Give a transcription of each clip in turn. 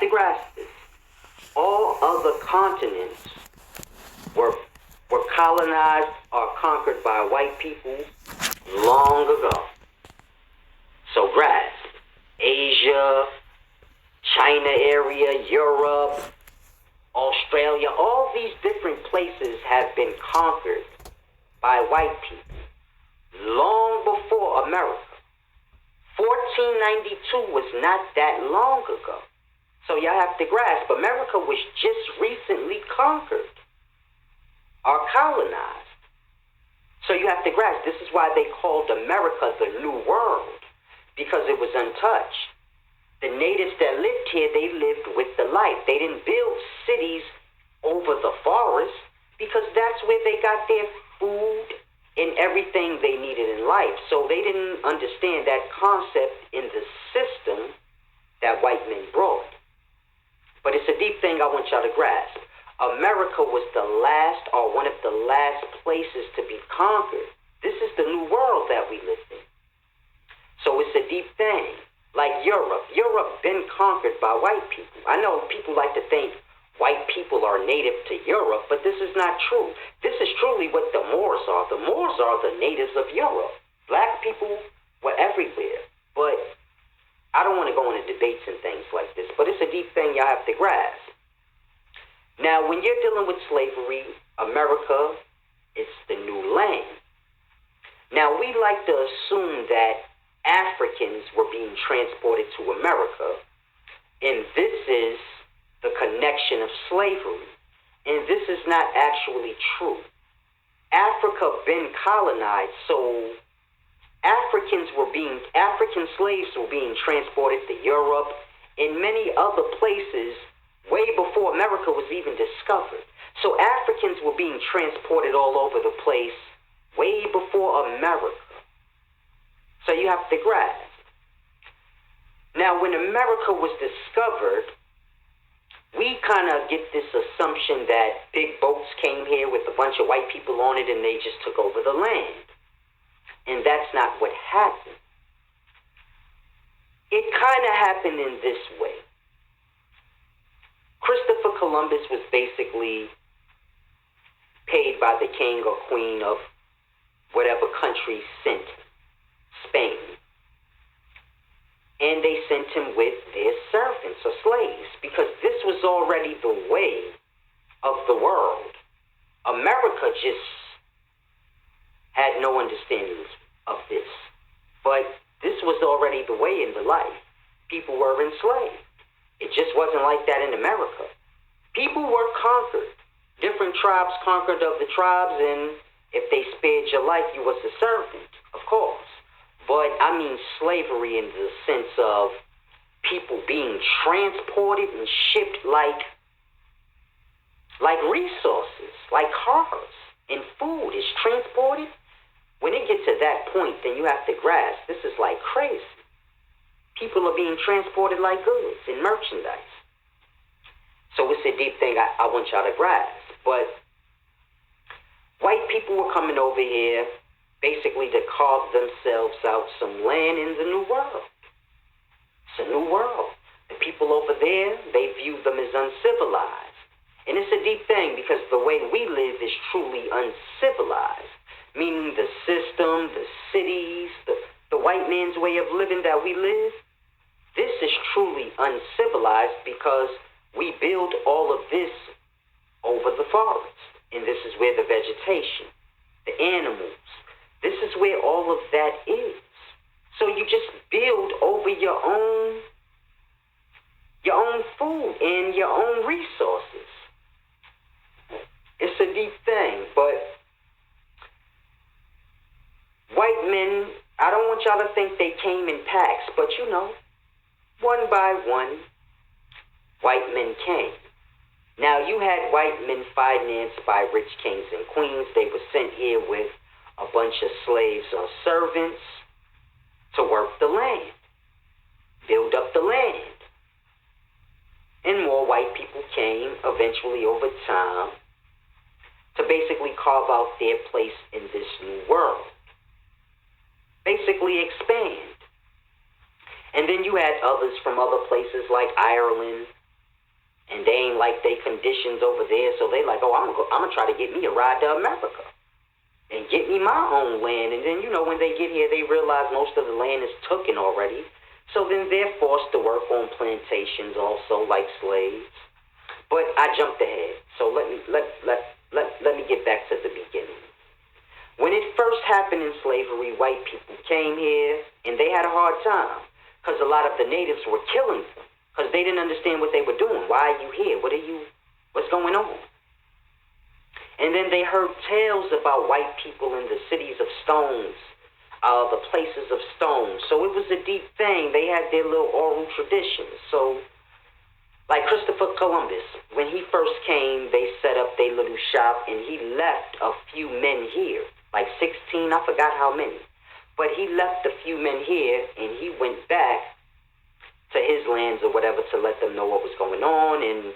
To grasp this, all other continents were were colonized or conquered by white people long ago. So grasp Asia, China area, Europe, Australia, all these different places have been conquered by white people long before America. 1492 was not that long ago. So y'all have to grasp, America was just recently conquered or colonized. So you have to grasp, this is why they called America the New World, because it was untouched. The natives that lived here, they lived with the life. They didn't build cities over the forest because that's where they got their food and everything they needed in life. So they didn't understand that concept in the system that white men brought. But it's a deep thing I want y'all to grasp. America was the last or one of the last places to be conquered. This is the new world that we live in. So it's a deep thing. Like Europe. Europe been conquered by white people. I know people like to think white people are native to Europe, but this is not true. This is truly what the Moors are. The Moors are the natives of Europe. Black people were everywhere. But I don't want to go into debates and things like this, but it's a deep thing y'all have to grasp. Now, when you're dealing with slavery, America is the new land. Now, we like to assume that Africans were being transported to America, and this is the connection of slavery. And this is not actually true. Africa been colonized, so African slaves were being transported to Europe and many other places way before America was even discovered. So Africans were being transported all over the place way before America. So you have to grasp. Now, when America was discovered, we kind of get this assumption that big boats came here with a bunch of white people on it and they just took over the land. And that's not what happened. It kind of happened in this way. Christopher Columbus was basically paid by the king or queen of whatever country sent him, Spain. And they sent him with their servants or slaves because this was already the way of the world. America just had no understanding of this. But this was already the way in the life. People were enslaved. It just wasn't like that in America. People were conquered. Different tribes conquered of the tribes, and if they spared your life, you was a servant, of course. But I mean slavery in the sense of people being transported and shipped like resources, like cars and food is transported. When it gets to that point, then you have to grasp, this is like crazy. People are being transported like goods and merchandise. So it's a deep thing I want y'all to grasp. But white people were coming over here basically to carve themselves out some land in the new world. It's a new world. The people over there, they view them as uncivilized. And it's a deep thing because the way we live is truly uncivilized. Meaning the system, the cities, the white man's way of living that we live, this is truly uncivilized because we build all of this over the forest. And this is where the vegetation, the animals, this is where all of that is. So you just build over your own food and your own resources. It's a deep thing, but white men, I don't want y'all to think they came in packs, but you know, one by one, white men came. Now, you had white men financed by rich kings and queens. They were sent here with a bunch of slaves or servants to work the land, build up the land. And more white people came eventually over time to basically carve out their place in this new world. Basically expand. And then you had others from other places like Ireland, And they ain't like they conditions over there, so they like, oh, I'm gonna try to get me a ride to America and get me my own land. And then, when they get here, they realize most of the land is taken already. So then they're forced to work on plantations also, like slaves. But I jumped ahead, so let me get back to the beginning. When it first happened in slavery, white people came here and they had a hard time because a lot of the natives were killing them because they didn't understand what they were doing. Why are you here? What's going on? And then they heard tales about white people in the cities of stones, the places of stones. So it was a deep thing. They had their little oral traditions. So, like Christopher Columbus, when he first came, they set up their little shop, and he left a few men here, like 16, I forgot how many. But he left a few men here, and he went back to his lands or whatever to let them know what was going on and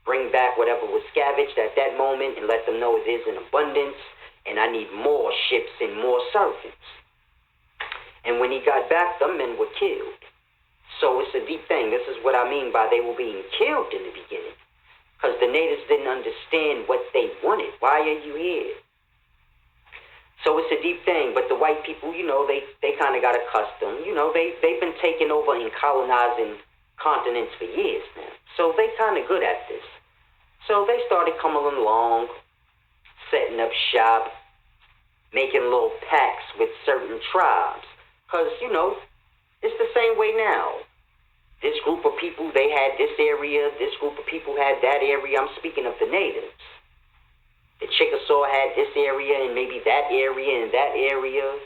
bring back whatever was scavenged at that moment and let them know it is in abundance, and I need more ships and more servants. And when he got back, the men were killed. So it's a deep thing. This is what I mean by they were being killed in the beginning. Because the natives didn't understand what they wanted. Why are you here? So it's a deep thing. But the white people, they kind of got accustomed. They've been taking over and colonizing continents for years now. So they kind of good at this. So they started coming along, setting up shop, making little pacts with certain tribes. Because, it's the same way now. This group of people, they had this area. This group of people had that area. I'm speaking of the natives. The Chickasaw had this area and maybe that area and that area.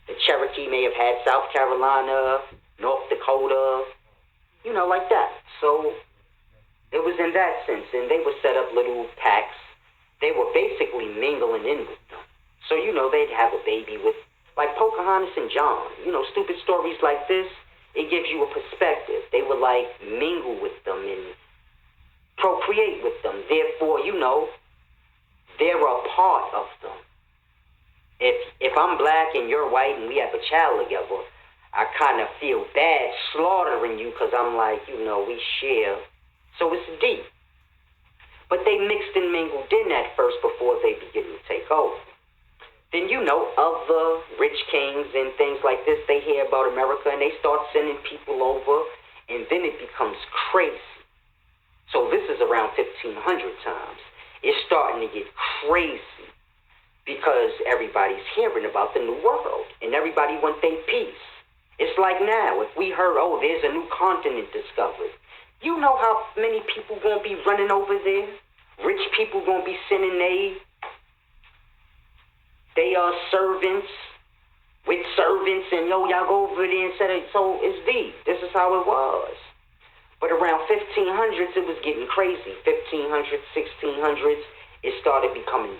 The Cherokee may have had South Carolina, North Dakota, like that. So it was in that sense. And they would set up little packs. They were basically mingling in with them. So, they'd have a baby with, like Pocahontas and John. Stupid stories like this, it gives you a perspective. They would, mingle with them and procreate with them. Therefore, they're a part of them. If I'm black and you're white and we have a child together, I kind of feel bad slaughtering you because I'm like, we share. So it's deep. But they mixed and mingled in at first before they begin to take over. Then, other rich kings and things like this, they hear about America and they start sending people over, and then it becomes crazy. So this is around 1500 times. It's starting to get crazy because everybody's hearing about the new world and everybody wants their peace. It's like now, if we heard, oh, there's a new continent discovered, you know how many people gonna be running over there? Rich people gonna be sending they are servants with servants, and y'all go over there and set it. So it's deep. This is how it was. But around 1500s, it was getting crazy. 1500s, 1600s, it started becoming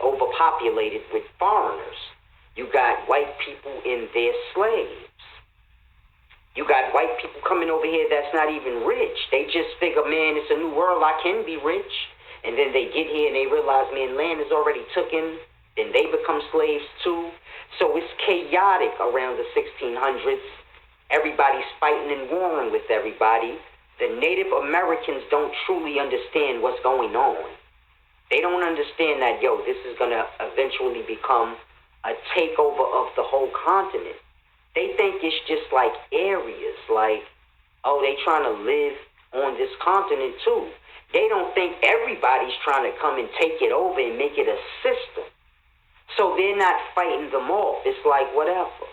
overpopulated with foreigners. You got white people and their slaves. You got white people coming over here that's not even rich. They just figure, man, it's a new world. I can be rich. And then they get here and they realize, man, land is already taken. Then they become slaves too. So it's chaotic around the 1600s. Everybody's fighting and warring with everybody. The Native Americans don't truly understand what's going on. They don't understand that, this is going to eventually become a takeover of the whole continent. They think it's just like areas, like, they trying to live on this continent too. They don't think everybody's trying to come and take it over and make it a system. So they're not fighting them off. It's like whatever.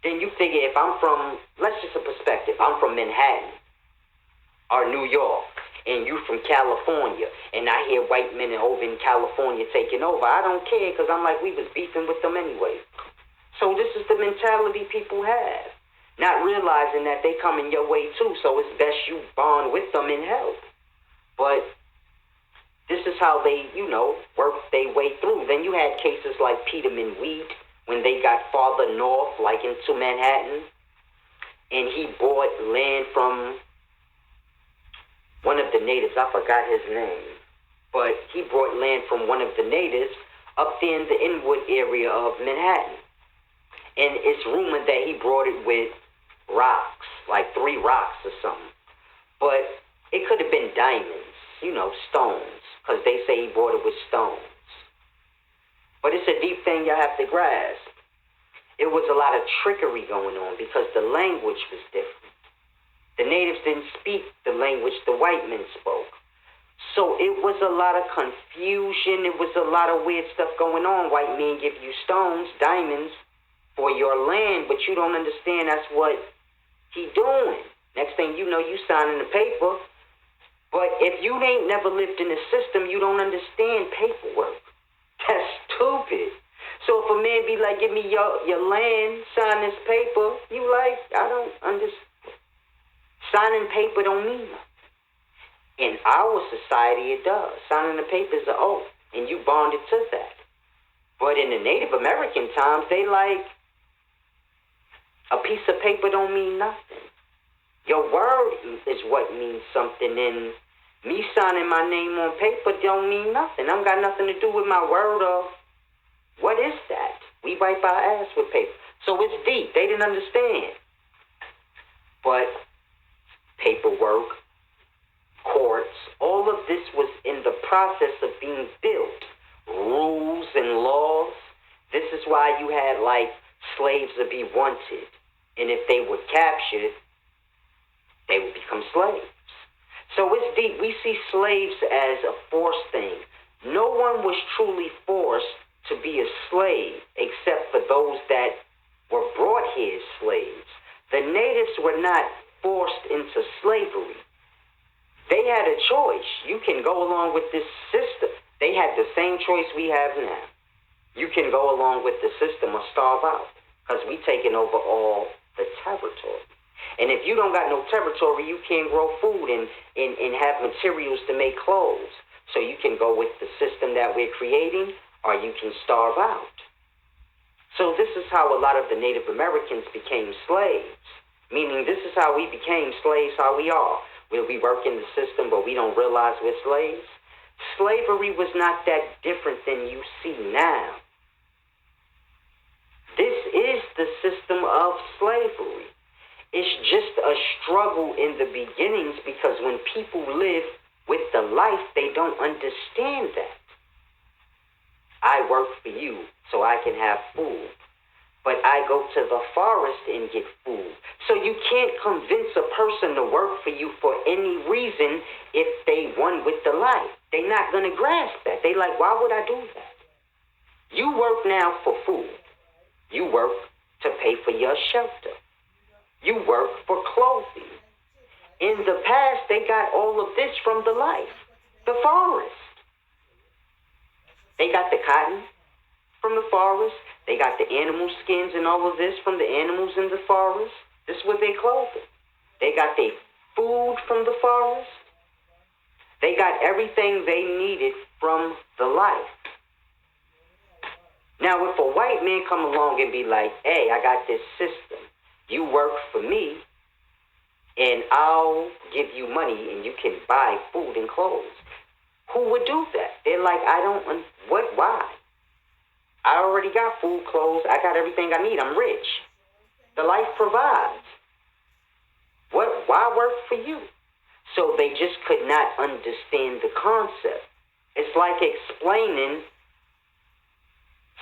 Then you figure if I'm from, let's just a perspective, I'm from Manhattan or New York, and you from California, and I hear white men over in California taking over. I don't care because I'm like, we was beefing with them anyway. So this is the mentality people have, not realizing that they come in your way too, so it's best you bond with them and help. But this is how they, work their way through. Then you had cases like Peterman Wheat when they got farther north, like into Manhattan, and he bought land from one of the natives. I forgot his name, but he bought land from one of the natives up there in the Inwood area of Manhattan. And it's rumored that he brought it with rocks, like 3 rocks or something. But It could have been diamonds, stones, because they say he bought it with stones. But it's a deep thing y'all have to grasp. It was a lot of trickery going on because the language was different. The natives didn't speak the language the white men spoke. So it was a lot of confusion. It was a lot of weird stuff going on. White men give you stones, diamonds for your land, but you don't understand that's what he doing. Next thing you know, you signing the paper. But if you ain't never lived in the system, you don't understand paperwork. That's stupid. So if a man be like, give me your land, sign this paper, you like, I don't understand. Signing paper don't mean nothing. In our society, it does. Signing the paper is an oath, and you bonded to that. But in the Native American times, they like, a piece of paper don't mean nothing. Your word is what means something, and me signing my name on paper don't mean nothing. I got nothing to do with my word of what is that? We wipe our ass with paper. So it's deep. They didn't understand. But paperwork, courts, all of this was in the process of being built. Rules and laws. This is why you had like slaves to be wanted. And if they were captured, they would become slaves. So it's deep. We see slaves as a forced thing. No one was truly forced to be a slave except for those that were brought here as slaves. The natives were not forced into slavery. They had a choice. You can go along with this system. They had the same choice we have now. You can go along with the system or starve out because we taking over all the territory. And if you don't got no territory, you can't grow food and have materials to make clothes. So you can go with the system that we're creating, or you can starve out. So this is how a lot of the Native Americans became slaves. Meaning this is how we became slaves, how we are. Where we work in the system, but we don't realize we're slaves. Slavery was not that different than you see now. This is the system of slavery. It's just a struggle in the beginnings because when people live with the life, they don't understand that. I work for you so I can have food, but I go to the forest and get food. So you can't convince a person to work for you for any reason if they won with the life. They're not going to grasp that. They like, why would I do that? You work now for food. You work to pay for your shelter. You work for clothing. In the past, they got all of this from the life, the forest. They got the cotton from the forest. They got the animal skins and all of this from the animals in the forest. This was their clothing. They got their food from the forest. They got everything they needed from the life. Now, if a white man come along and be like, hey, I got this system. You work for me, and I'll give you money, and you can buy food and clothes. Who would do that? They're like, why? I already got food, clothes. I got everything I need. I'm rich. The life provides. Why work for you? So they just could not understand the concept. It's like explaining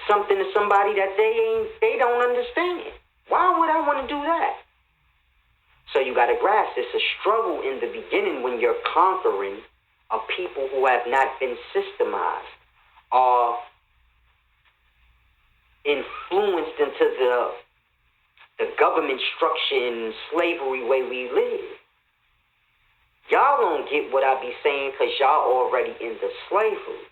something to somebody that they don't understand. Why would I want to do that? So you got to grasp it's a struggle in the beginning when you're conquering a people who have not been systemized or influenced into the government structure and slavery way we live. Y'all don't get what I be saying because y'all already in the slavery.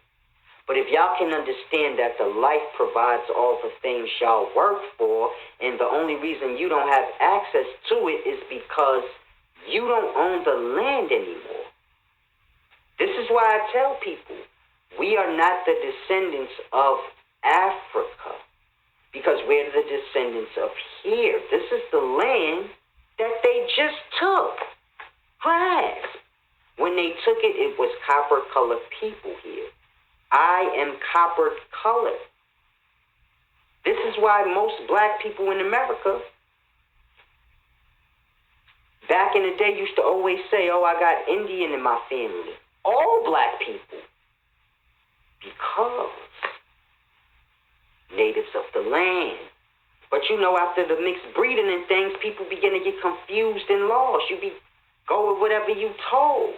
But if y'all can understand that the life provides all the things y'all work for, and the only reason you don't have access to it is because you don't own the land anymore. This is why I tell people, we are not the descendants of Africa, because we're the descendants of here. This is the land that they just took. Grasp. When they took it, it was copper-colored people here. I am copper-colored. This is why most black people in America back in the day used to always say, oh, I got Indian in my family. All black people. Because natives of the land. But you know, after the mixed breeding and things, people begin to get confused and lost. You be go with whatever you told.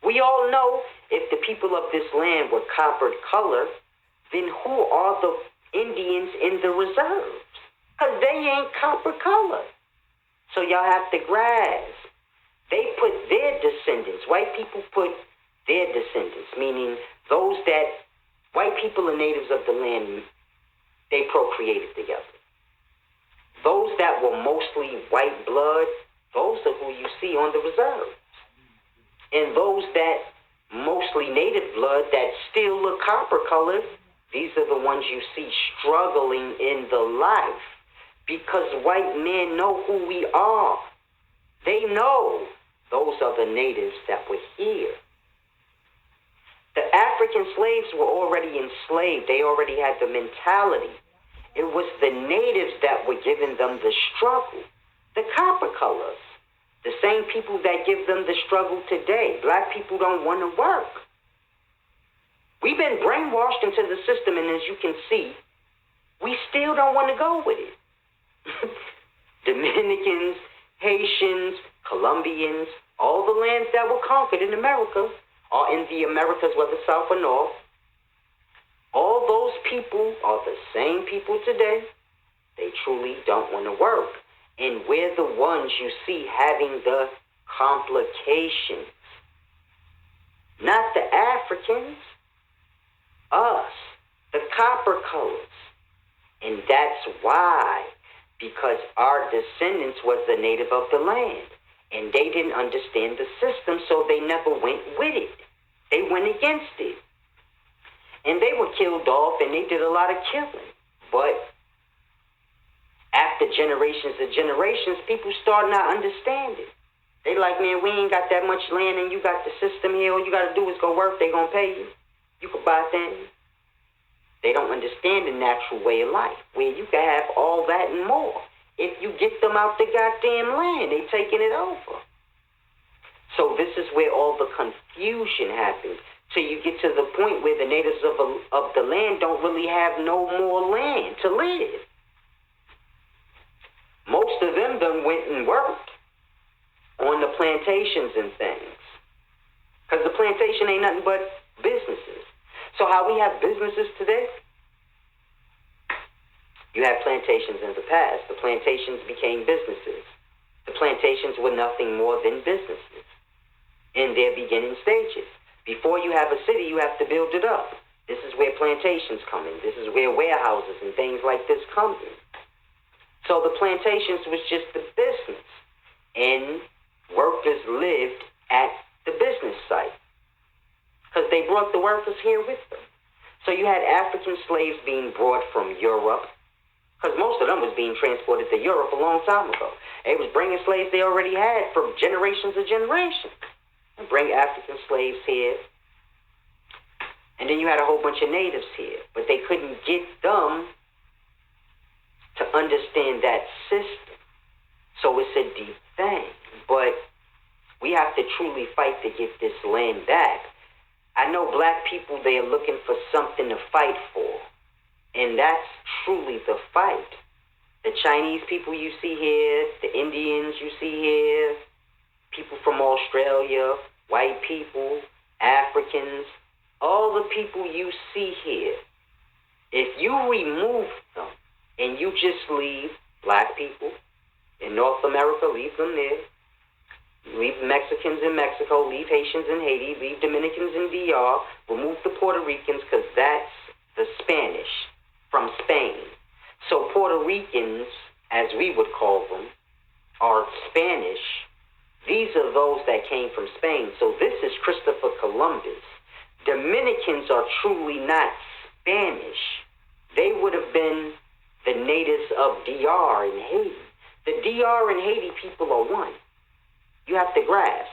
We all know if the people of this land were coppered color, then who are the Indians in the reserves? Because they ain't copper color. So y'all have to grasp. They put their descendants, white people put their descendants, meaning those that, white people and natives of the land, they procreated together. Those that were mostly white blood, those are who you see on the reserves. And those that mostly native blood that still look copper colored, these are the ones you see struggling in the life. Because white men know who we are. They know those are the natives that were here. The African slaves were already enslaved. They already had the mentality. It was the natives that were giving them the struggle. The copper colors. The same people that give them the struggle today. Black people don't want to work. We've been brainwashed into the system, and as you can see, we still don't want to go with it. Dominicans, Haitians, Colombians, all the lands that were conquered in America, or in the Americas, whether South or North, all those people are the same people today. They truly don't want to work. And we're the ones you see having the complications. Not the Africans, us, the copper colors. And that's why, because our descendants was the native of the land. And they didn't understand the system, so they never went with it. They went against it. And they were killed off, and they did a lot of killing. But after generations and generations, people start not understanding. They like, man, we ain't got that much land, and you got the system here. All you got to do is go work. They going to pay you. You can buy things. They don't understand the natural way of life, where you can have all that and more. If you get them out the goddamn land, they taking it over. So this is where all the confusion happens. Till you get to the point where the natives of the land don't really have no more land to live. Most of them done went and worked on the plantations and things. Because the plantation ain't nothing but businesses. So how we have businesses today? You had plantations in the past. The plantations became businesses. The plantations were nothing more than businesses in their beginning stages. Before you have a city, you have to build it up. This is where plantations come in. This is where warehouses and things like this come in. So the plantations was just the business. And workers lived at the business site. Because they brought the workers here with them. So you had African slaves being brought from Europe. Because most of them was being transported to Europe a long time ago. They was bringing slaves they already had for generations and generations. And bring African slaves here. And then you had a whole bunch of natives here. But they couldn't get them to understand that system. So it's a deep thing. But we have to truly fight to get this land back. I know black people, they are looking for something to fight for. And that's truly the fight. The Chinese people you see here, the Indians you see here, people from Australia, white people, Africans, all the people you see here, if you remove them and you just leave black people in North America, leave them there, leave Mexicans in Mexico, leave Haitians in Haiti, leave Dominicans in DR, remove the Puerto Ricans, because that's the Spanish from Spain. So Puerto Ricans, as we would call them, are Spanish. These are those that came from Spain. So this is Christopher Columbus. Dominicans are truly not Spanish. They would have been the natives of DR and Haiti. The DR and Haiti people are one. You have to grasp.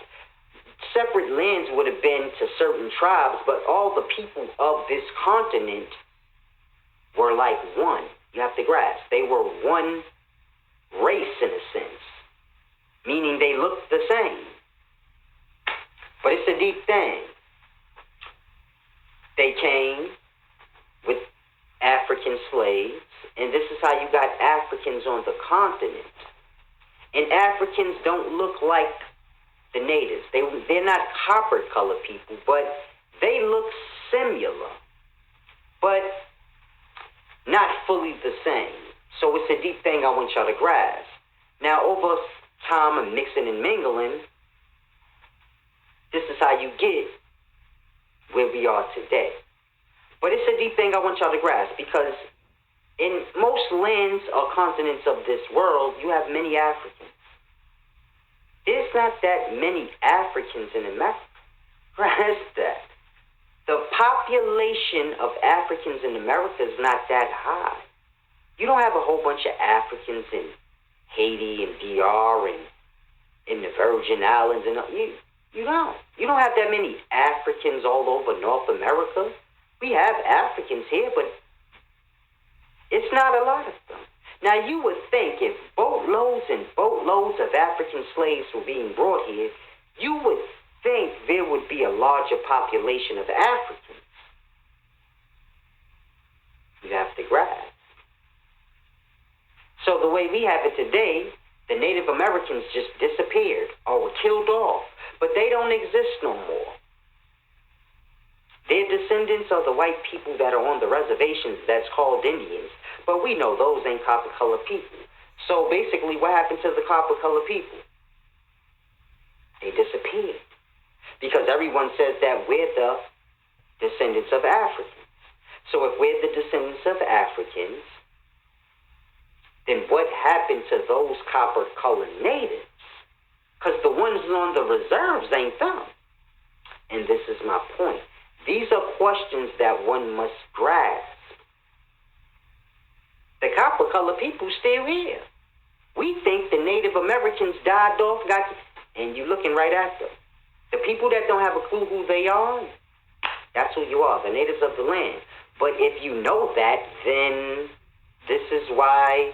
Separate lands would have been to certain tribes, but all the people of this continent were like one. You have to grasp. They were one race in a sense. meaning they look the same. But it's a deep thing. They came with African slaves, and this is how you got Africans on the continent. And Africans don't look like the natives. They're not copper-colored people, but they look similar, but not fully the same. So it's a deep thing I want y'all to grasp. Now, over time of mixing and mingling, this is how you get where we are today. But it's a deep thing I want y'all to grasp, because in most lands or continents of this world, you have many Africans. There's not that many Africans in America. Grasp that. The population of Africans in America is not that high. You don't have a whole bunch of Africans in Haiti and DR and in the Virgin Islands, and you don't. You don't have that many Africans all over North America. We have Africans here, but it's not a lot of them. Now, you would think if boatloads and boatloads of African slaves were being brought here, you would think there would be a larger population of Africans. You have to grasp. So the way we have it today, the Native Americans just disappeared or were killed off, but they don't exist no more. Their descendants are the white people that are on the reservations that's called Indians, but we know those ain't copper-colored people. So basically, what happened to the copper-colored people? They disappeared. Because everyone says that we're the descendants of Africans. So if we're the descendants of Africans, then what happened to those copper-colored natives? Because the ones on the reserves ain't them. And this is my point. These are questions that one must grasp. The copper-colored people still here. We think the Native Americans died off, and you looking right at them. The people that don't have a clue who they are, that's who you are, the natives of the land. But if you know that, then this is why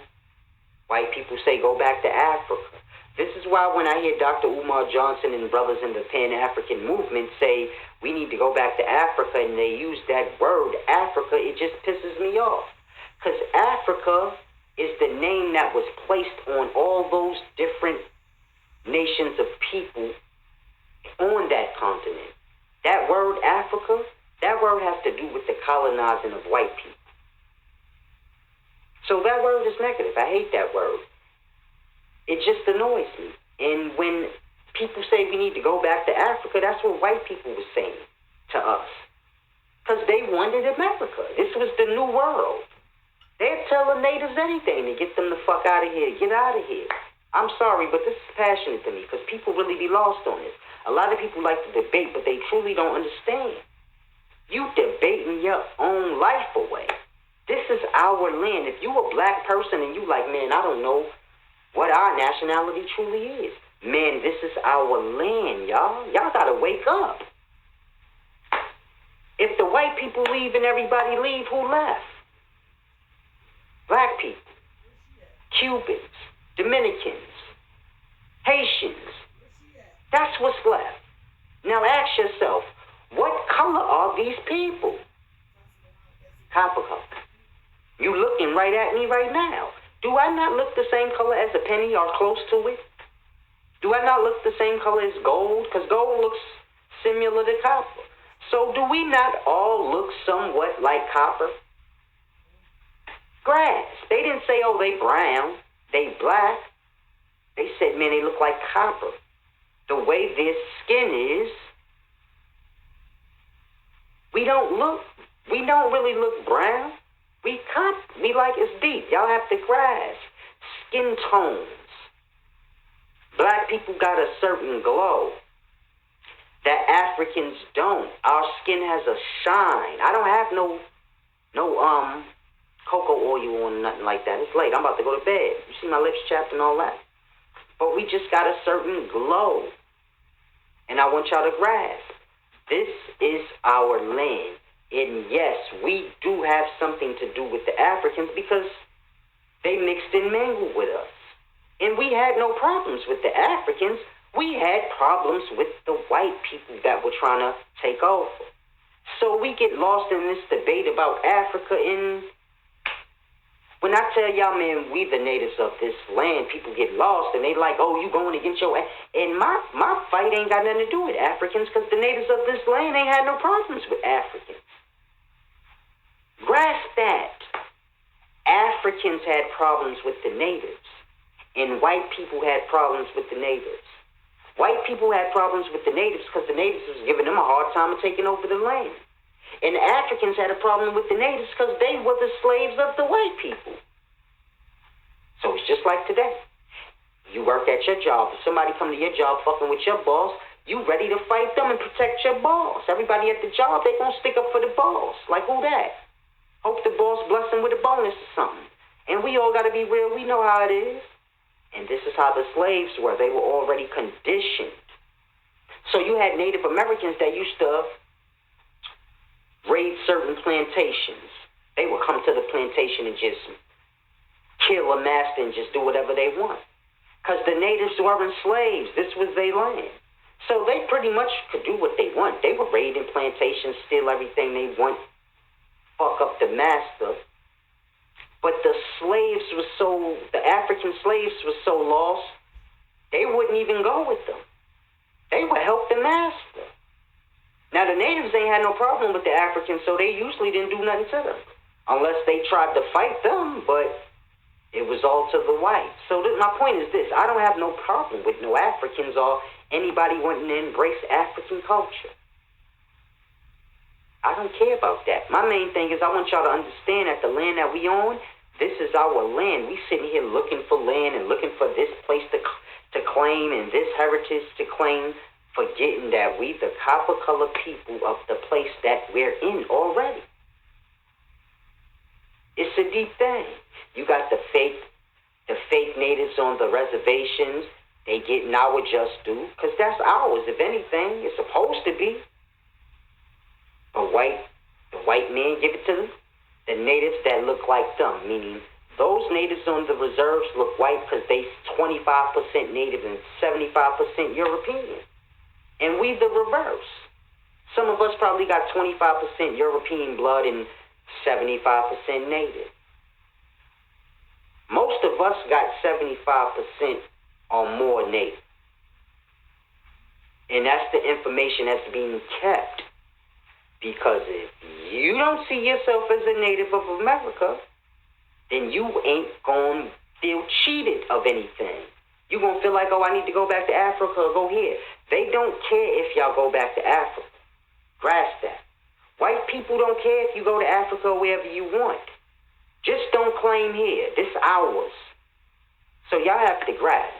white people say go back to Africa. This is why when I hear Dr. Umar Johnson and brothers in the Pan-African movement say we need to go back to Africa, and they use that word Africa, it just pisses me off. Because Africa is the name that was placed on all those different nations of people on that continent. That word Africa, that word has to do with the colonizing of white people. So that word is negative. I hate that word. It just annoys me. And when people say we need to go back to Africa, that's what white people were saying to us. Because they wanted America. This was the new world. They'd tell the natives anything to get them the fuck out of here. Get out of here. I'm sorry, but this is passionate to me because people really be lost on this. A lot of people like to debate, but they truly don't understand. You debating your own life away. This is our land. If you a black person and you like, man, I don't know what our nationality truly is. Man, this is our land, y'all. Y'all gotta wake up. If the white people leave and everybody leave, who left? Black people, Cubans, Dominicans, Haitians. That's what's left. Now ask yourself, what color are these people? Copper color. You looking right at me right now. Do I not look the same color as a penny or close to it? Do I not look the same color as gold? Because gold looks similar to copper. So do we not all look somewhat like copper? Grass. They didn't say, oh, they brown, they black. They said, man, they look like copper. The way their skin is, we don't really look brown. We like it's deep. Y'all have to grasp. Skin tones. Black people got a certain glow that Africans don't. Our skin has a shine. I don't have no cocoa oil or nothing like that. It's late. I'm about to go to bed. You see my lips chapped and all that. But we just got a certain glow. And I want y'all to grasp. This is our land. And yes, we do have something to do with the Africans because they mixed and mingled with us. And we had no problems with the Africans. We had problems with the white people that were trying to take over. So we get lost in this debate about Africa. And when I tell y'all, man, we the natives of this land, people get lost and they like, oh, you going against your... And my fight ain't got nothing to do with Africans, because the natives of this land ain't had no problems with Africans. Grasp that. Africans had problems with the natives, and white people had problems with the natives. White people had problems with the natives because the natives was giving them a hard time of taking over the land. And the Africans had a problem with the natives because they were the slaves of the white people. So it's just like today. You work at your job. If somebody come to your job fucking with your boss, you ready to fight them and protect your boss. Everybody at the job, they gonna stick up for the boss. Like, who that? Hope the boss bless them with a bonus or something. And we all got to be real. We know how it is. And this is how the slaves were. They were already conditioned. So you had Native Americans that used to raid certain plantations. They would come to the plantation and just kill a master and just do whatever they want. Because the natives weren't slaves. This was their land. So they pretty much could do what they want. They were raiding plantations, steal everything they want, fuck up the master. But the African slaves were so lost, they wouldn't even go with them. They would help the master. Now, the natives ain't had no problem with the Africans, so they usually didn't do nothing to them. Unless they tried to fight them, but it was all to the whites. So my point is this. I don't have no problem with no Africans or anybody wanting to embrace African culture. I don't care about that. My main thing is I want y'all to understand that the land that we own, this is our land. We sitting here looking for land and looking for this place to claim and this heritage to claim, forgetting that we the copper-colored people of the place that we're in already. It's a deep thing. You got the fake natives on the reservations. They getting our just due, because that's ours. If anything, it's supposed to be. The white man give it to them. The natives that look like them, meaning those natives on the reserves look white because they 25% native and 75% European. And we the reverse. Some of us probably got 25% European blood and 75% native. Most of us got 75% or more native. And that's the information that's being kept. Because if you don't see yourself as a native of America, then you ain't going to feel cheated of anything. You're going to feel like, oh, I need to go back to Africa or go here. They don't care if y'all go back to Africa. Grasp that. White people don't care if you go to Africa or wherever you want. Just don't claim here. This ours. So y'all have to grasp.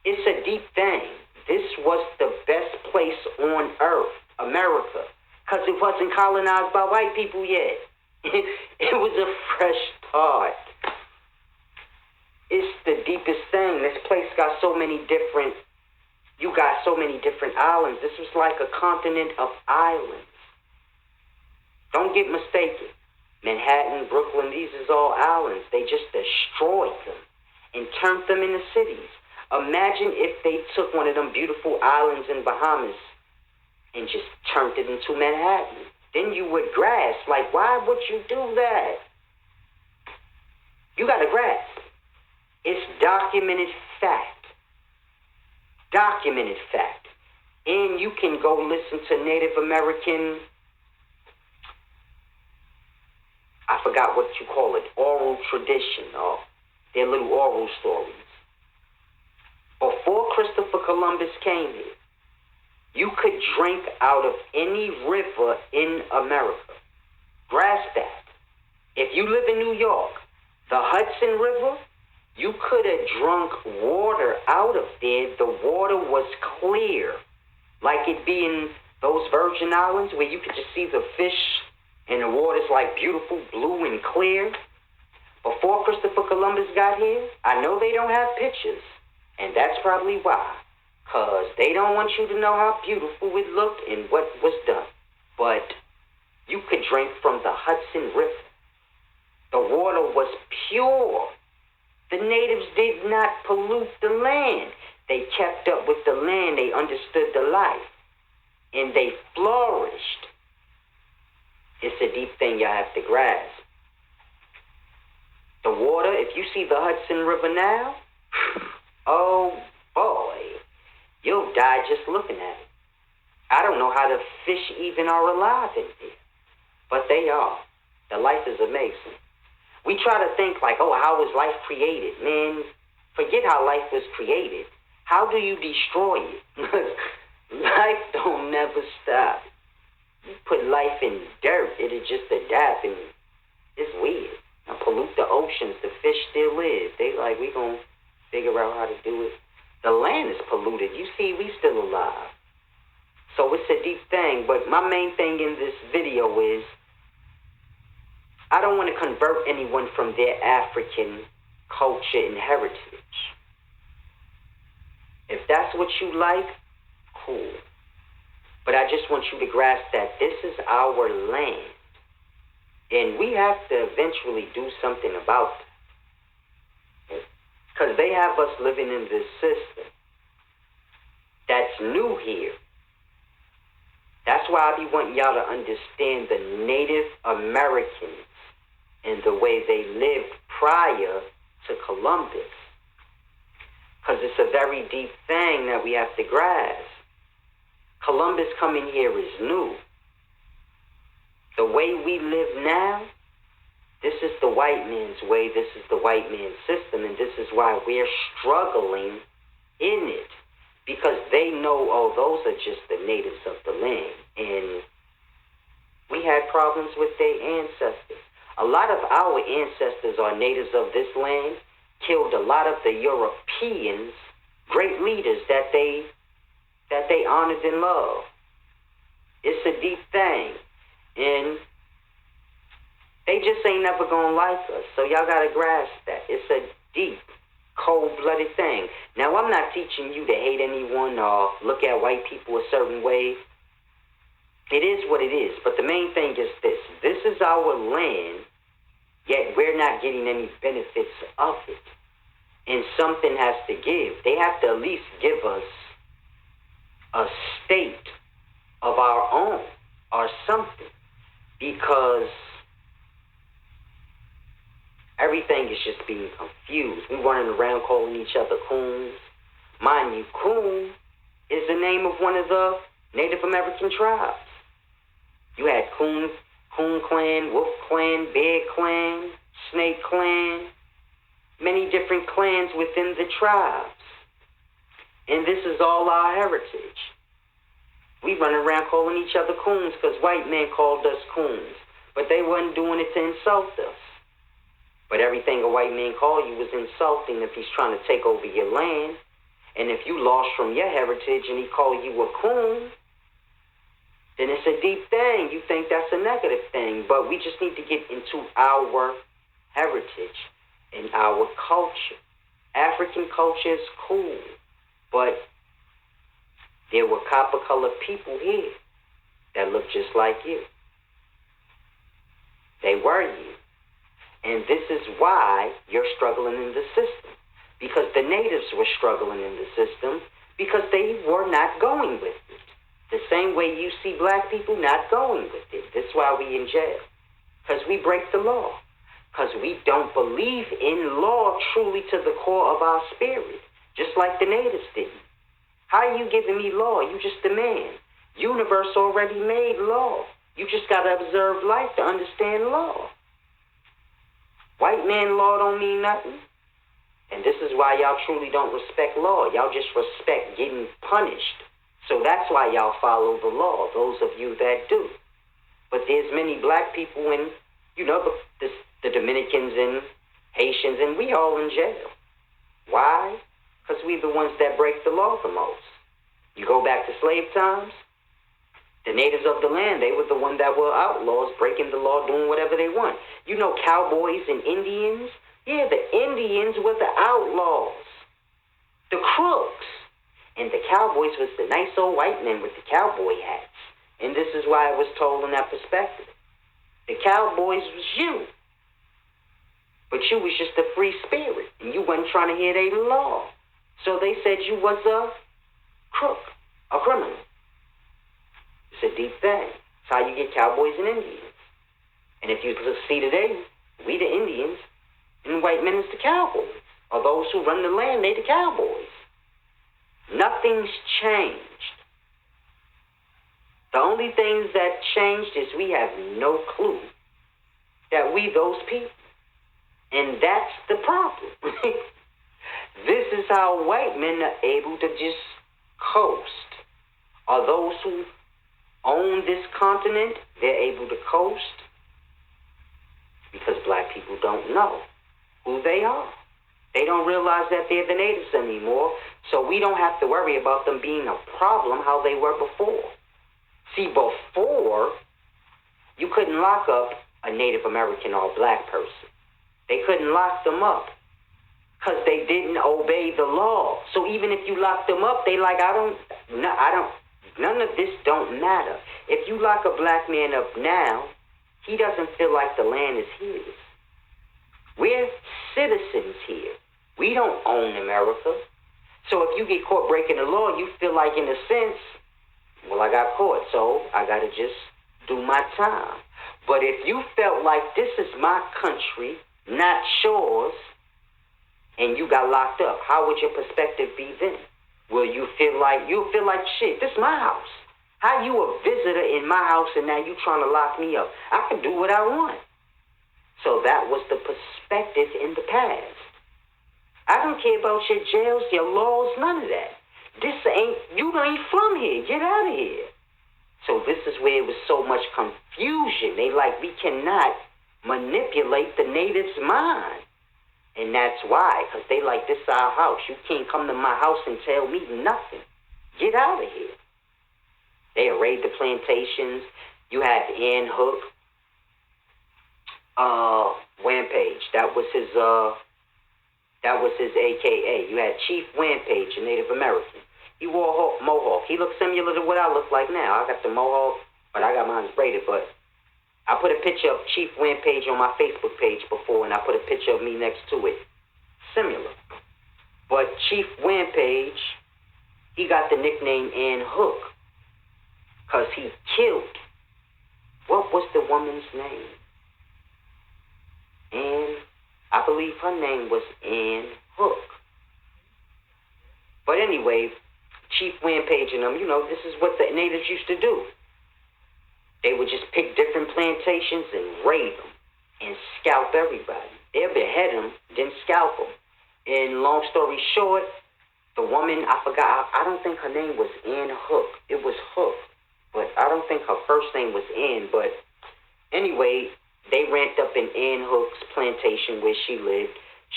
It's a deep thing. This was the best place on earth, America. Because it wasn't colonized by white people yet. It was a fresh start. It's the deepest thing. This place got so many different islands. This was like a continent of islands. Don't get mistaken. Manhattan, Brooklyn, these is all islands. They just destroyed them and turned them into cities. Imagine if they took one of them beautiful islands in Bahamas and just turned it into Manhattan. Then you would grasp, like, why would you do that? You got to grasp. It's documented fact. Documented fact. And you can go listen to Native American, I forgot what you call it, oral tradition, or their little oral stories. Before Christopher Columbus came here, you could drink out of any river in America. Grasp that. If you live in New York, the Hudson River, you could have drunk water out of there. The water was clear, like it be in those Virgin Islands where you could just see the fish and the water's like beautiful blue and clear. Before Christopher Columbus got here, I know they don't have pictures, and that's probably why. Because they don't want you to know how beautiful it looked and what was done. But you could drink from the Hudson River. The water was pure. The natives did not pollute the land. They kept up with the land. They understood the life. And they flourished. It's a deep thing y'all have to grasp. The water, if you see the Hudson River now, oh boy, you'll die just looking at it. I don't know how the fish even are alive in there, but they are. The life is amazing. We try to think like, oh, how was life created? Man, forget how life was created. How do you destroy it? Life don't never stop. You put life in dirt, it'll just adapt, and it's weird. Now pollute the oceans, the fish still live. They like, we gonna figure out how to do it. The land is polluted. You see, we still alive. So it's a deep thing, but my main thing in this video is I don't want to convert anyone from their African culture and heritage. If that's what you like, cool. But I just want you to grasp that this is our land. And we have to eventually do something about it. Because they have us living in this system that's new here. That's why I be wanting y'all to understand the Native Americans and the way they lived prior to Columbus. Because it's a very deep thing that we have to grasp. Columbus coming here is new. The way we live now, this is the white man's way, this is the white man's system, and this is why we're struggling in it. Because they know, oh, those are just the natives of the land. And we had problems with their ancestors. A lot of our ancestors are natives of this land, killed a lot of the Europeans, great leaders that they honored and loved. It's a deep thing. And they just ain't never gonna like us. So y'all gotta grasp that. It's a deep, cold-blooded thing. Now, I'm not teaching you to hate anyone or look at white people a certain way. It is what it is. But the main thing is this. This is our land, yet we're not getting any benefits of it. And something has to give. They have to at least give us a state of our own or something. Because everything is just being confused. We're running around calling each other coons. Mind you, coon is the name of one of the Native American tribes. You had Coon Clan, Wolf Clan, Bear Clan, Snake Clan, many different clans within the tribes. And this is all our heritage. We run around calling each other coons because white men called us coons. But they wasn't doing it to insult us. But everything a white man called you was insulting if he's trying to take over your land. And if you lost from your heritage and he called you a coon, then it's a deep thing. You think that's a negative thing. But we just need to get into our heritage and our culture. African culture is cool. But there were copper-colored people here that looked just like you. They were you. And this is why you're struggling in the system. Because the natives were struggling in the system because they were not going with it. The same way you see black people not going with it. That's why we in jail. Because we break the law. Because we don't believe in law truly to the core of our spirit. Just like the natives didn't. How are you giving me law? You just a man. Universe already made law. You just got to observe life to understand law. White man law don't mean nothing. And this is why y'all truly don't respect law. Y'all just respect getting punished. So that's why y'all follow the law, those of you that do. But there's many black people and, the Dominicans and Haitians, and we all in jail. Why? Because we're the ones that break the law the most. You go back to slave times, the natives of the land, they were the ones that were outlaws, breaking the law, doing whatever they want. You know, cowboys and Indians? Yeah, the Indians were the outlaws, the crooks. And the cowboys was the nice old white men with the cowboy hats. And this is why it was told in that perspective. The cowboys was you. But you was just a free spirit, and you wasn't trying to hear their law. So they said you was a crook, a criminal. It's a deep thing. It's how you get cowboys and Indians. And if you see today, we the Indians, and white men is the cowboys. Or those who run the land, they the cowboys. Nothing's changed. The only things that changed is we have no clue that we those people. And that's the problem. This is how white men are able to just coast. Or those who own this continent, they're able to coast because black people don't know who they are. They don't realize that they're the natives anymore, so we don't have to worry about them being a problem how they were before. See, before, you couldn't lock up a Native American or a black person. They couldn't lock them up because they didn't obey the law. So even if you lock them up, they like, none of this don't matter. If you lock a black man up now, he doesn't feel like the land is his. We're citizens here. We don't own America. So if you get caught breaking the law, you feel like, in a sense, well, I got caught, so I got to just do my time. But if you felt like this is my country, not yours, and you got locked up, how would your perspective be then? Will you feel like, shit, this is my house. How you a visitor in my house and now you trying to lock me up? I can do what I want. So that was the perspective in the past. I don't care about your jails, your laws, none of that. You ain't from here. Get out of here. So this is where it was so much confusion. They like, we cannot manipulate the natives' mind. And that's why, because they like, this is our house. You can't come to my house and tell me nothing. Get out of here. They raid the plantations. You had Ann Hook. Wampage. That was his AKA. You had Chief Wampage, a Native American. He wore a mohawk. He looked similar to what I look like now. I got the mohawk, but I got mine braided. But I put a picture of Chief Wampage on my Facebook page before, and I put a picture of me next to it. Similar. But Chief Wampage, he got the nickname Ann Hook because he killed. What was the woman's name? I believe her name was Ann Hook. But anyway, Chief Wampage and them, this is what the natives used to do. They would just pick different plantations and raid them and scalp everybody. They'll behead them, then scalp them. And long story short, the woman, I forgot, I don't think her name was Ann Hook. It was Hook. But I don't think her first name was Ann. But anyway, they ramped up in Ann Hook's plantation where she lived.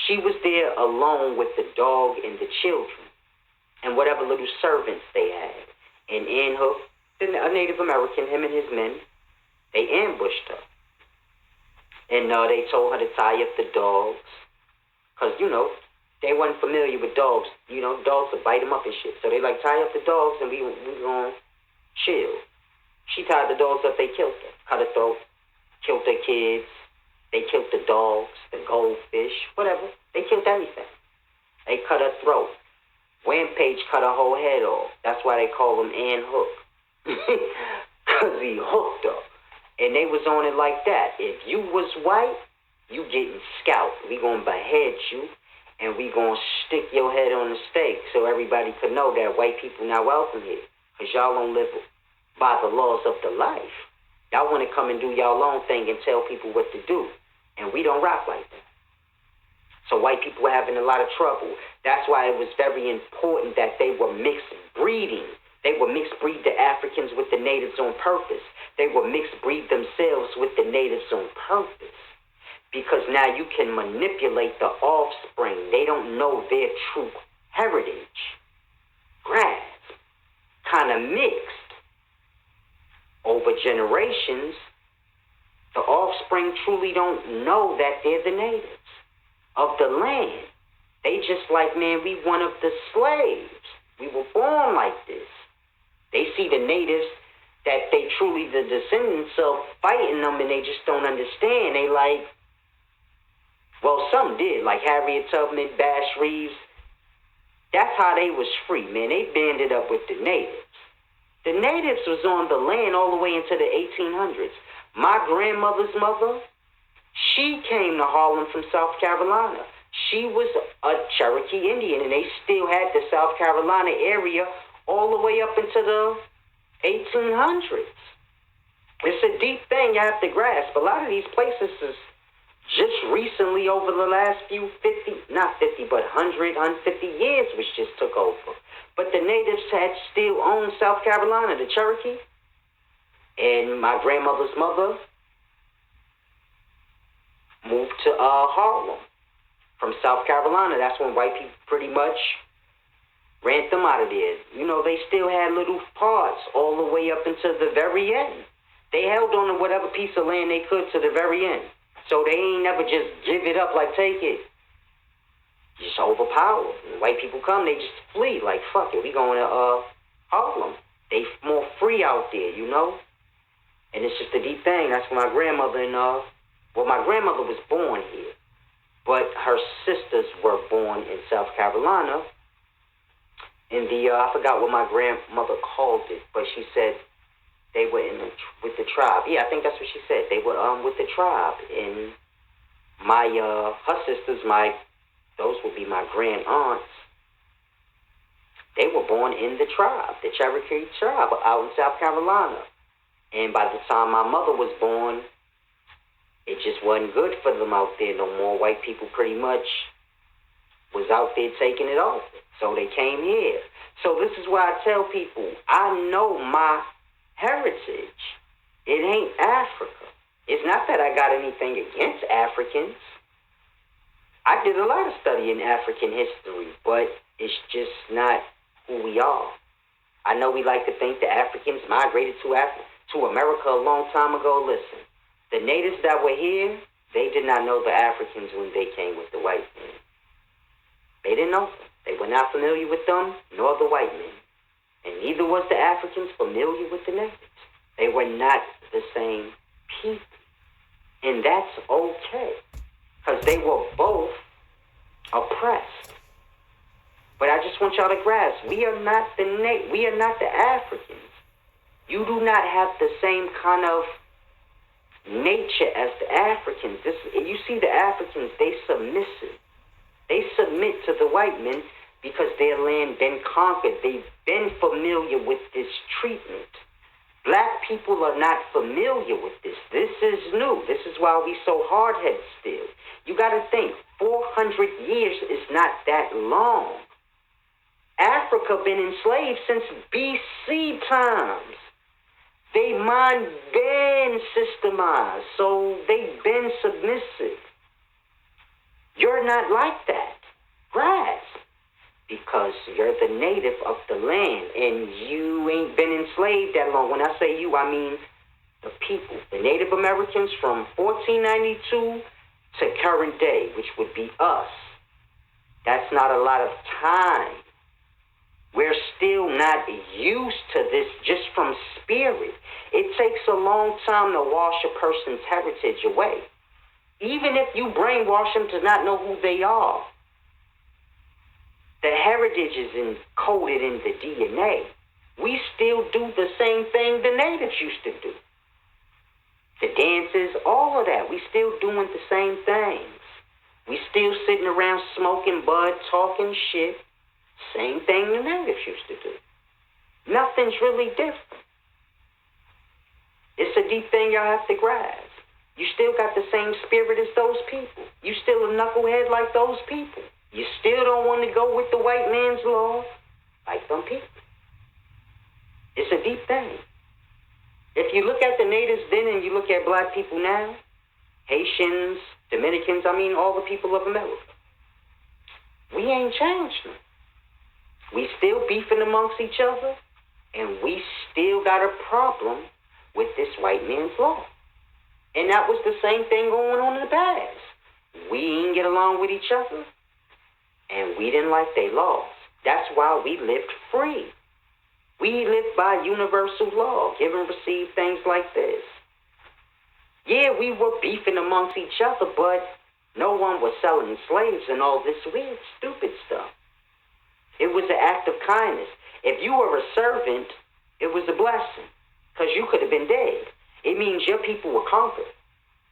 She was there alone with the dog and the children and whatever little servants they had. And Ann Hook, a Native American, him and his men, they ambushed her. And they told her to tie up the dogs. Because, they weren't familiar with dogs. Dogs would bite them up and shit. So they like, tie up the dogs and we gonna chill. She tied the dogs up, they killed her. Cut her throat. Killed their kids. They killed the dogs, the goldfish, whatever. They killed everything. They cut her throat. Wampage cut her whole head off. That's why they call him Ann Hook. Because he hooked her. And they was on it like that. If you was white, you getting scalped. We gonna behead you, and we gonna stick your head on the stake so everybody could know that white people not welcome here. Because y'all don't live by the laws of the life. Y'all want to come and do y'all own thing and tell people what to do. And we don't rock like that. So white people were having a lot of trouble. That's why it was very important that they were mixed breeding. They would mixed breed the Africans with the natives on purpose. They would mixed breed themselves with the natives on purpose. Because now you can manipulate the offspring. They don't know their true heritage. Grasp. Kind of mixed. Over generations, the offspring truly don't know that they're the natives of the land. They just like, man, we one of the slaves. We were born like this. They see the natives that they truly the descendants of fighting them, and they just don't understand. They like, Well, some did, like Harriet Tubman, Bass Reeves. That's how they was free, man. They banded up with the natives. The natives was on the land all the way into the 1800s. My grandmother's mother, she came to Harlem from South Carolina. She was a Cherokee Indian, and they still had the South Carolina area all the way up into the 1800s. It's a deep thing you have to grasp. A lot of these places is just recently over the last few 50, not 50, but 100, 150 years, which just took over. But the natives had still owned South Carolina, the Cherokee. And my grandmother's mother moved to Harlem from South Carolina. That's when white people pretty much ran them out of there. You know, they still had little parts all the way up until the very end. They held on to whatever piece of land they could to the very end. So they ain't never just give it up like take it. Just overpowered. When white people come, they just flee like fuck it. We going to Harlem. They more free out there, you know? And it's just a deep thing. That's my grandmother and well, my grandmother was born here, but her sisters were born in South Carolina. In the I forgot what my grandmother called it, but she said they were with the tribe. Yeah, I think that's what she said. They were with the tribe. And my her sisters, those would be my grand aunts. They were born in the tribe, the Cherokee tribe, out in South Carolina. And by the time my mother was born, it just wasn't good for them out there no more. White people pretty much was out there taking it off. So they came here. So this is why I tell people, I know my heritage. It ain't Africa. It's not that I got anything against Africans. I did a lot of study in African history, but it's just not who we are. I know we like to think the Africans migrated to America a long time ago. Listen, the natives that were here, they did not know the Africans when they came with the white men. They didn't know them. They were not familiar with them, nor the white men. And neither was the Africans familiar with the natives. They were not the same people. And that's okay, because they were both oppressed. But I just want y'all to grasp, we are not the Africans. You do not have the same kind of nature as the Africans. You see the Africans, they submissive. They submit to the white men because their land been conquered. They've been familiar with this treatment. Black people are not familiar with this. This is new. This is why we so hard-headed still. You got to think, 400 years is not that long. Africa been enslaved since BC times. They mind been systemized, so they've been submissive. You're not like that. Grasp. Because you're the native of the land, and you ain't been enslaved that long. When I say you, I mean the people. The Native Americans from 1492 to current day, which would be us. That's not a lot of time. We're still not used to this just from spirit. It takes a long time to wash a person's heritage away. Even if you brainwash them to not know who they are. The heritage is encoded in the DNA. We still do the same thing the natives used to do. The dances, all of that. We still doing the same things. We still sitting around smoking bud, talking shit. Same thing the natives used to do. Nothing's really different. It's a deep thing y'all have to grasp. You still got the same spirit as those people. You still a knucklehead like those people. You still don't want to go with the white man's law like them people. It's a deep thing. If you look at the natives then and you look at black people now, Haitians, Dominicans, all the people of America, we ain't changed them. We still beefing amongst each other, and we still got a problem with this white man's law. And that was the same thing going on in the past. We didn't get along with each other, and we didn't like their laws. That's why we lived free. We lived by universal law, give and receive, things like this. Yeah, we were beefing amongst each other, but No one was selling slaves and all this weird, stupid stuff. It was an act of kindness. If you were a servant, it was a blessing because you could have been dead. It means your people were conquered.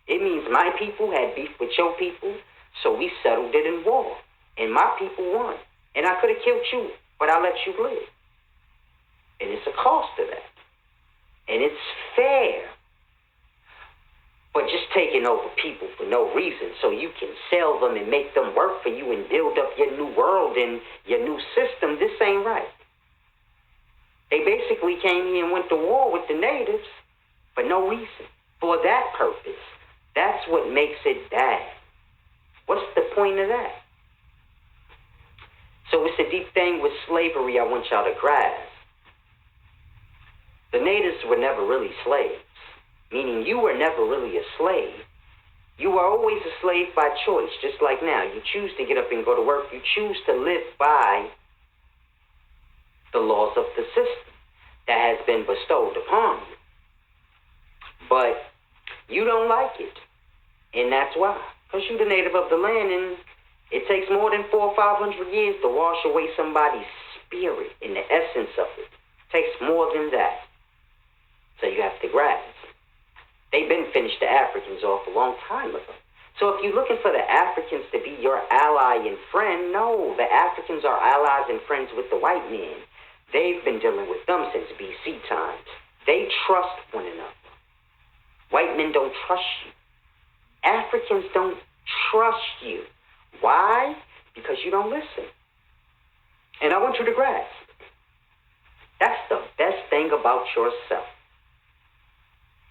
It means my people had beef with your people, so we settled it in war. And my people won. And I could have killed you, but I let you live. And it's a cost to that. And it's fair. But just taking over people for no reason so you can sell them and make them work for you and build up your new world and your new system, this ain't right. They basically came here and went to war with the natives for no reason, for that purpose. That's what makes it bad. What's the point of that? So it's a deep thing with slavery I want y'all to grasp. The natives were never really slaves, meaning you were never really a slave. You were always a slave by choice, just like now. You choose to get up and go to work. You choose to live by the laws of the system that has been bestowed upon you. But you don't like it, and that's why. Because you're the native of the land, and it takes more than 400 or 500 years to wash away somebody's spirit and the essence of it. It takes more than that. So you have to grasp. They've been finished the Africans off a long time ago. So if you're looking for the Africans to be your ally and friend, no, the Africans are allies and friends with the white men. They've been dealing with them since BC times. They trust one another. White men don't trust you. Africans don't trust you. Why? Because you don't listen. And I want you to grasp. That's the best thing about yourself,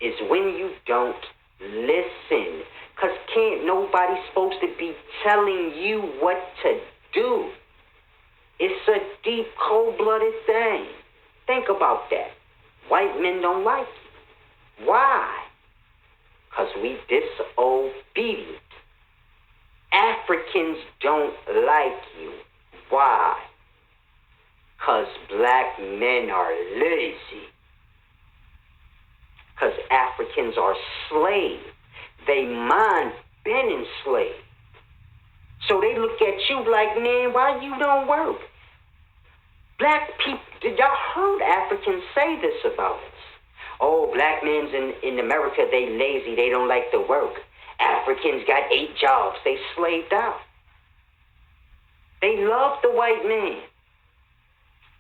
is when you don't listen. Because can't nobody supposed to be telling you what to do. It's a deep, cold-blooded thing. Think about that. White men don't like you. Why? Because we disobedient. Africans don't like you. Why? Because black men are lazy. Because Africans are slaves. They mind been enslaved. So they look at you like, man, why you don't work? Black people, did y'all heard Africans say this about us? Oh, black men's in America, they lazy, they don't like to work. Africans got 8 jobs, they slaved out. They love the white man.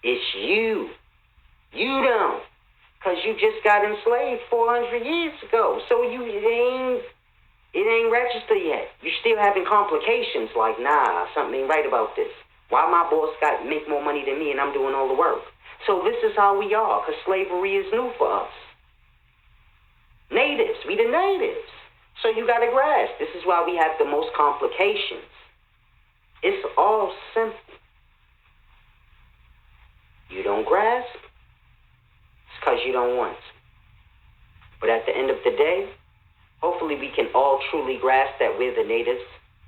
It's you. You don't. Because you just got enslaved 400 years ago. So it ain't registered yet. You're still having complications like, nah, something ain't right about this. Why my boss make more money than me and I'm doing all the work? So this is how we are, because slavery is new for us. Natives, we the natives. So you got to grasp. This is why we have the most complications. It's all simple. You don't grasp, it's because you don't want to. But at the end of the day, hopefully we can all truly grasp that we're the natives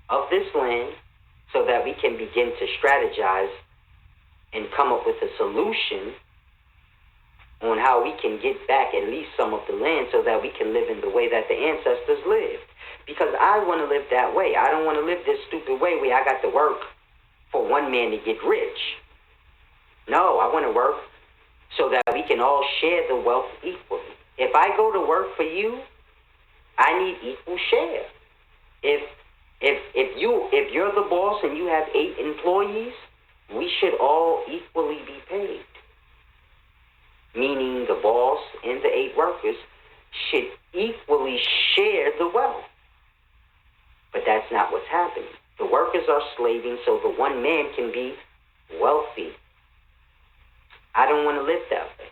of this land so that we can begin to strategize and come up with a solution on how we can get back at least some of the land so that we can live in the way that the ancestors lived. Because I want to live that way. I don't want to live this stupid way where I got to work for one man to get rich. No, I want to work so that we can all share the wealth equally. If I go to work for you, I need equal share. If you're the boss and you have 8 employees, we should all equally be paid. Meaning the boss and the 8 workers should equally share the wealth. But that's not what's happening. The workers are slaving so the one man can be wealthy. I don't want to live that way.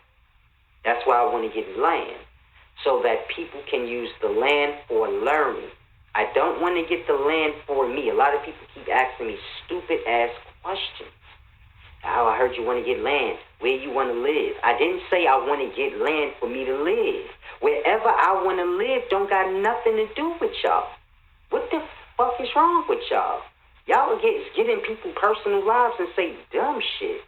That's why I want to get land, so that people can use the land for learning. I don't want to get the land for me. A lot of people keep asking me stupid ass questions. Oh, I heard you want to get land. Where you want to live? I didn't say I want to get land for me to live. Wherever I want to live don't got nothing to do with y'all. What the fuck is wrong with y'all? Y'all are get in people's personal lives and say dumb shit.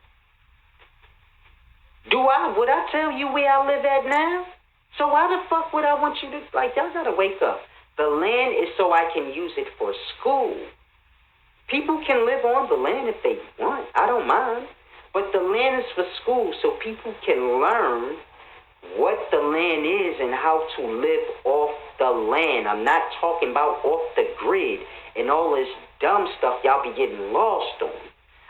Would I tell you where I live at now? So why the fuck would I want you to, y'all gotta wake up. The land is so I can use it for school. People can live on the land if they want. I don't mind. But the land is for school so people can learn what the land is and how to live off the land. I'm not talking about off the grid and all this dumb stuff y'all be getting lost on.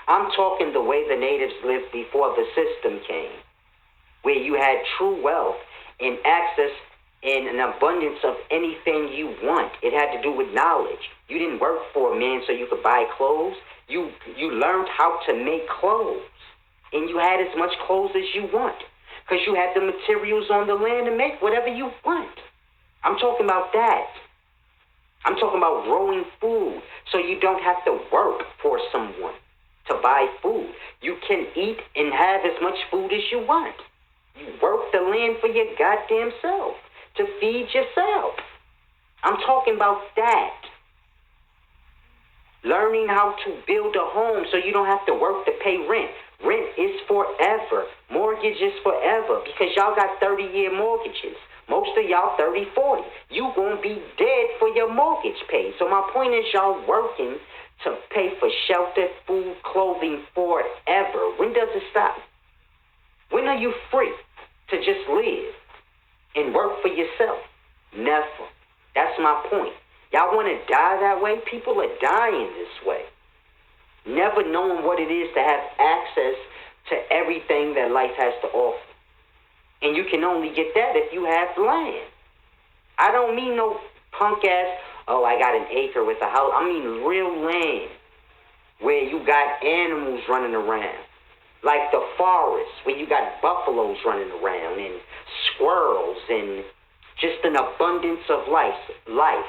I'm talking the way the natives lived before the system came, where you had true wealth and access and an abundance of anything you want. It had to do with knowledge. You didn't work for a man so you could buy clothes. You learned how to make clothes, and you had as much clothes as you want because you had the materials on the land to make whatever you want. I'm talking about that. I'm talking about growing food so you don't have to work for someone to buy food. You can eat and have as much food as you want. You work the land for your goddamn self to feed yourself. I'm talking about that. Learning how to build a home so you don't have to work to pay rent. Rent is forever. Mortgage is forever because y'all got 30-year mortgages. Most of y'all 30, 40. You gonna be dead for your mortgage paid. So my point is y'all working to pay for shelter, food, clothing forever. When does it stop? When are you free to just live and work for yourself? Never. That's my point. Y'all want to die that way? People are dying this way. Never knowing what it is to have access to everything that life has to offer. And you can only get that if you have land. I don't mean no punk ass, oh, I got an acre with a house. I mean real land where you got animals running around. Like the forest where you got buffaloes running around and squirrels and just an abundance of life.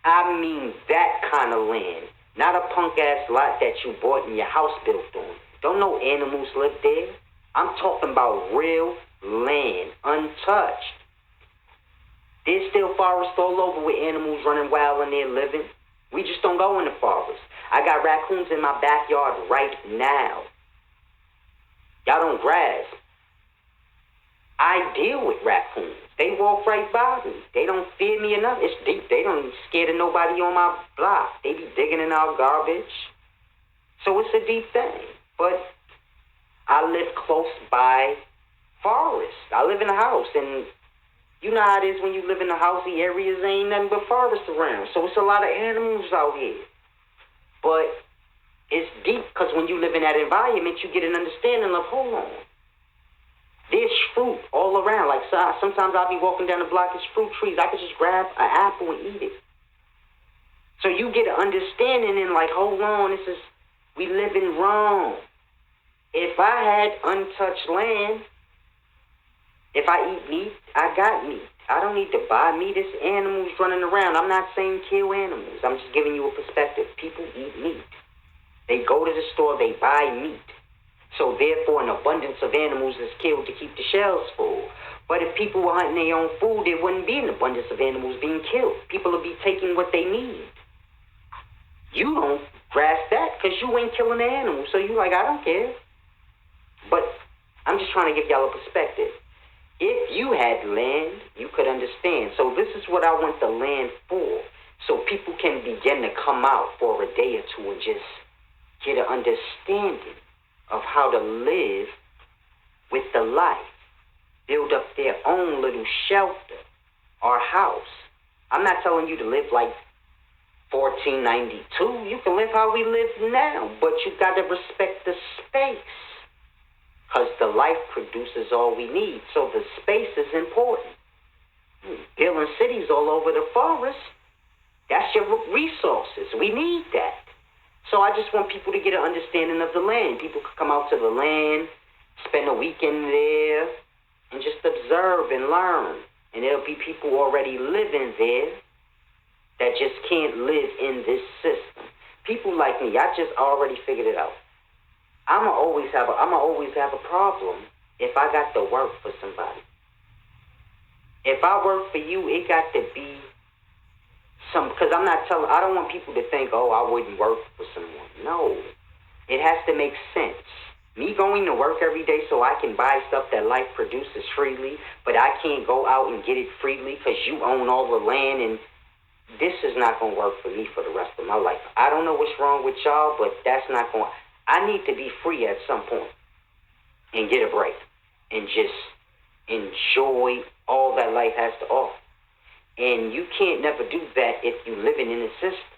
I mean that kind of land. Not a punk-ass lot that you bought and your house built on. Don't no animals live there. I'm talking about real land, untouched. There's still forests all over with animals running wild and they're living. We just don't go in the forest. I got raccoons in my backyard right now. Y'all don't grasp. I deal with raccoons. They walk right by me. They don't fear me enough. It's deep. They don't even scared of nobody on my block. They be digging in our garbage. So it's a deep thing. But I live close by forest. I live in a house, and you know how it is when you live in the housey areas, ain't nothing but forest around. So it's a lot of animals out here. But it's deep because when you live in that environment, you get an understanding of, hold on. There's fruit all around. Like sometimes I'll be walking down the block, there's fruit trees. I could just grab an apple and eat it. So you get an understanding and like, hold on, we living wrong. If I had untouched land, if I eat meat, I got meat. I don't need to buy meat. There's animals running around. I'm not saying kill animals. I'm just giving you a perspective. People eat meat. They go to the store, they buy meat. So therefore, an abundance of animals is killed to keep the shelves full. But if people were hunting their own food, there wouldn't be an abundance of animals being killed. People would be taking what they need. You don't grasp that because you ain't killing the animals. So you like, I don't care. But I'm just trying to give y'all a perspective. If you had land, you could understand. So this is what I want the land for. So people can begin to come out for a day or two and just get an understanding of how to live with the life. Build up their own little shelter or house. I'm not telling you to live like 1492. You can live how we live now, but you got to respect the space because the life produces all we need. So the space is important. Building cities all over the forest, that's your resources. We need that. So I just want people to get an understanding of the land. People could come out to the land, spend a weekend there, and just observe and learn. And there'll be people already living there that just can't live in this system. People like me, I just already figured it out. I'ma always have a problem if I got to work for somebody. If I work for you, it got to be because I don't want people to think, oh, I wouldn't work for someone. No, it has to make sense. Me going to work every day so I can buy stuff that life produces freely, but I can't go out and get it freely because you own all the land and this is not going to work for me for the rest of my life. I don't know what's wrong with y'all, but that's not going. I need to be free at some point and get a break and just enjoy all that life has to offer. And you can't never do that if you're living in a system.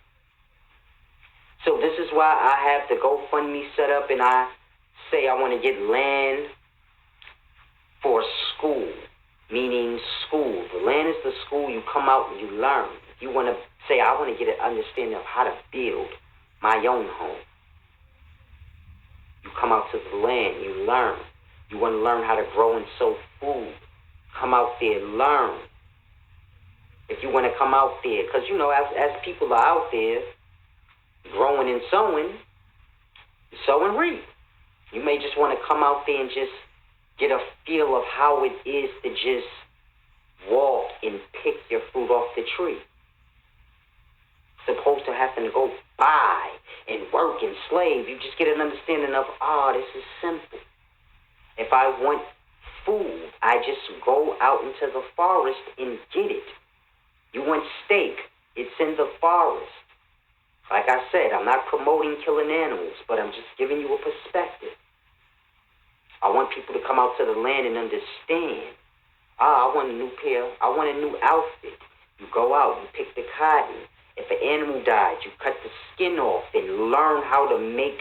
So this is why I have the GoFundMe set up, and I say I want to get land for school, meaning school. The land is the school. You come out and you learn. If you want to say, I want to get an understanding of how to build my own home. You come out to the land, you learn. You want to learn how to grow and sow food. Come out there, learn. If you want to come out there, because, you know, as people are out there growing and sowing, sow and reap. You may just want to come out there and just get a feel of how it is to just walk and pick your fruit off the tree. Supposed to having to go buy and work and slave. You just get an understanding of, this is simple. If I want food, I just go out into the forest and get it. You want steak, it's in the forest. Like I said, I'm not promoting killing animals, but I'm just giving you a perspective. I want people to come out to the land and understand. I want a new pair. I want a new outfit. You go out, you pick the cotton. If an animal died, you cut the skin off and learn how to make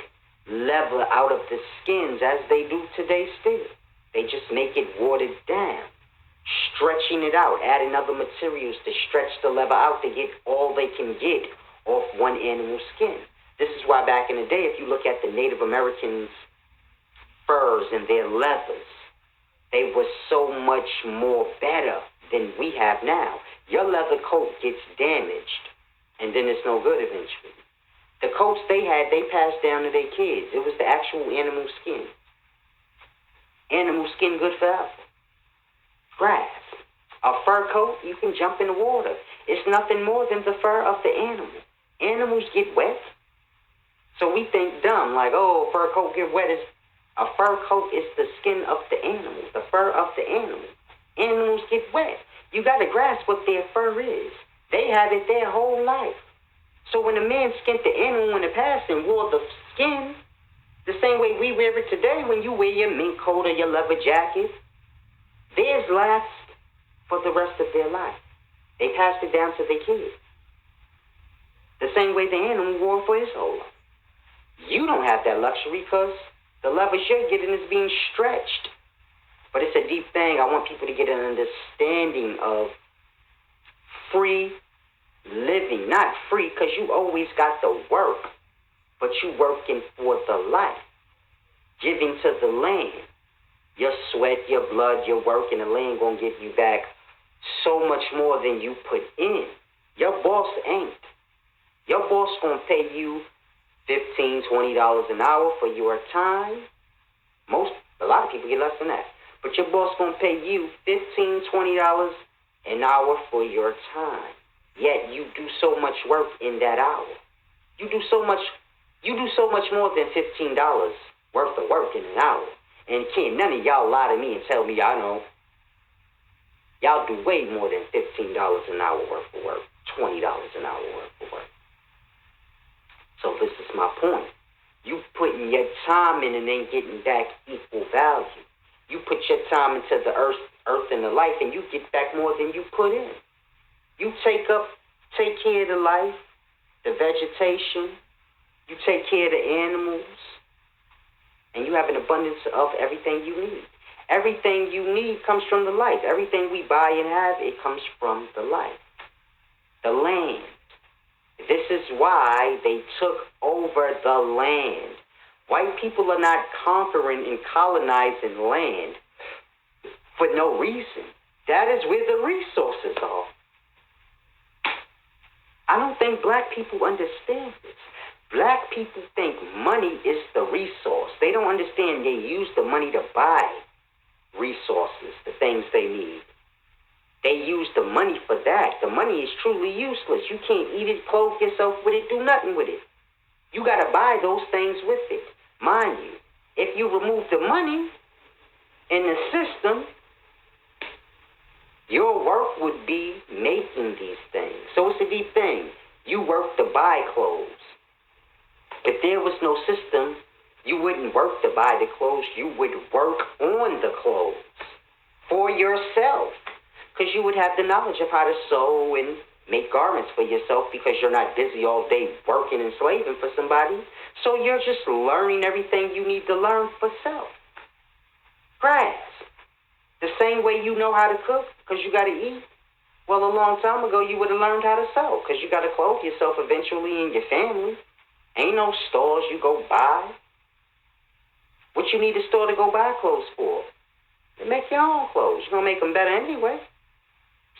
leather out of the skins as they do today still. They just make it watered down, stretching it out, adding other materials to stretch the leather out to get all they can get off one animal's skin. This is why back in the day, if you look at the Native Americans' furs and their leathers, they were so much more better than we have now. Your leather coat gets damaged, and then it's no good eventually. The coats they had, they passed down to their kids. It was the actual animal skin. Animal skin good forever. Grass. A fur coat, you can jump in the water. It's nothing more than the fur of the animal. Animals get wet. So we think dumb, like, a fur coat get wet. A fur coat is the skin of the animal, the fur of the animal. Animals get wet. You got to grasp what their fur is. They have it their whole life. So when a man skinned the animal in the past and wore the skin, the same way we wear it today when you wear your mink coat or your leather jacket, theirs lasts for the rest of their life. They passed it down to their kids. The same way the animal wore for his whole life. You don't have that luxury because the leather you're getting is being stretched. But it's a deep thing. I want people to get an understanding of free living. Not free because you always got the work, but you working for the life. Giving to the land. Your sweat, your blood, your work, and the land going to give you back so much more than you put in. Your boss ain't. Your boss going to pay you $15, $20 an hour for your time. A lot of people get less than that. But your boss going to pay you $15, $20 an hour for your time. Yet you do so much work in that hour. You do so much more than $15 worth of work in an hour. And can't none of y'all lie to me and tell me y'all know. Y'all do way more than $15 an hour worth of work, $20 an hour worth of work. So this is my point. You putting your time in and ain't getting back equal value. You put your time into the earth and the life, and you get back more than you put in. You take care of the life, the vegetation. You take care of the animals, and you have an abundance of everything you need. Everything you need comes from the life. Everything we buy and have, it comes from the life. The land. This is why they took over the land. White people are not conquering and colonizing land for no reason. That is where the resources are. I don't think black people understand this. Black people think money is the resource. They don't understand they use the money to buy resources, the things they need. They use the money for that. The money is truly useless. You can't eat it, clothe yourself with it, do nothing with it. You got to buy those things with it. Mind you, if you remove the money in the system, Your work would be making these things. So it's a deep thing. You work to buy clothes. If there was no system, you wouldn't work to buy the clothes. You would work on the clothes for yourself, because you would have the knowledge of how to sew and make garments for yourself, because you're not busy all day working and slaving for somebody. So you're just learning everything you need to learn for self. Grasp. The same way you know how to cook, because you got to eat. Well, a long time ago, you would have learned how to sew, because you got to clothe yourself eventually and your family. Ain't no stores you go buy. What you need a store to go buy clothes for? You make your own clothes. You're going to make them better anyway.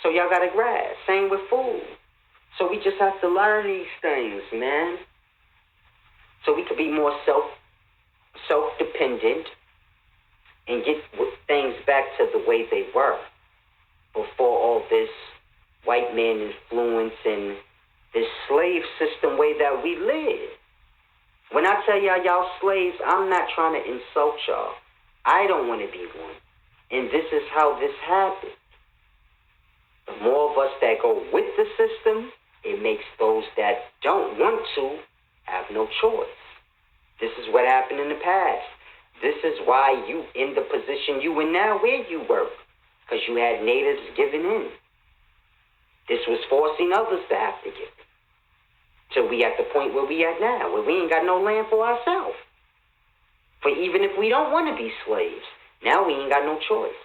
So y'all got to grasp. Same with food. So we just have to learn these things, man. So we could be more self-dependent and get things back to the way they were before all this white man influence and this slave system way that we live. When I tell y'all slaves, I'm not trying to insult y'all. I don't want to be one. And this is how this happened. The more of us that go with the system, it makes those that don't want to have no choice. This is what happened in the past. This is why you in the position you in now where you work, because you had natives giving in. This was forcing others to have to give. Till we at the point where we at now, where we ain't got no land for ourselves. For even if we don't want to be slaves, now we ain't got no choice.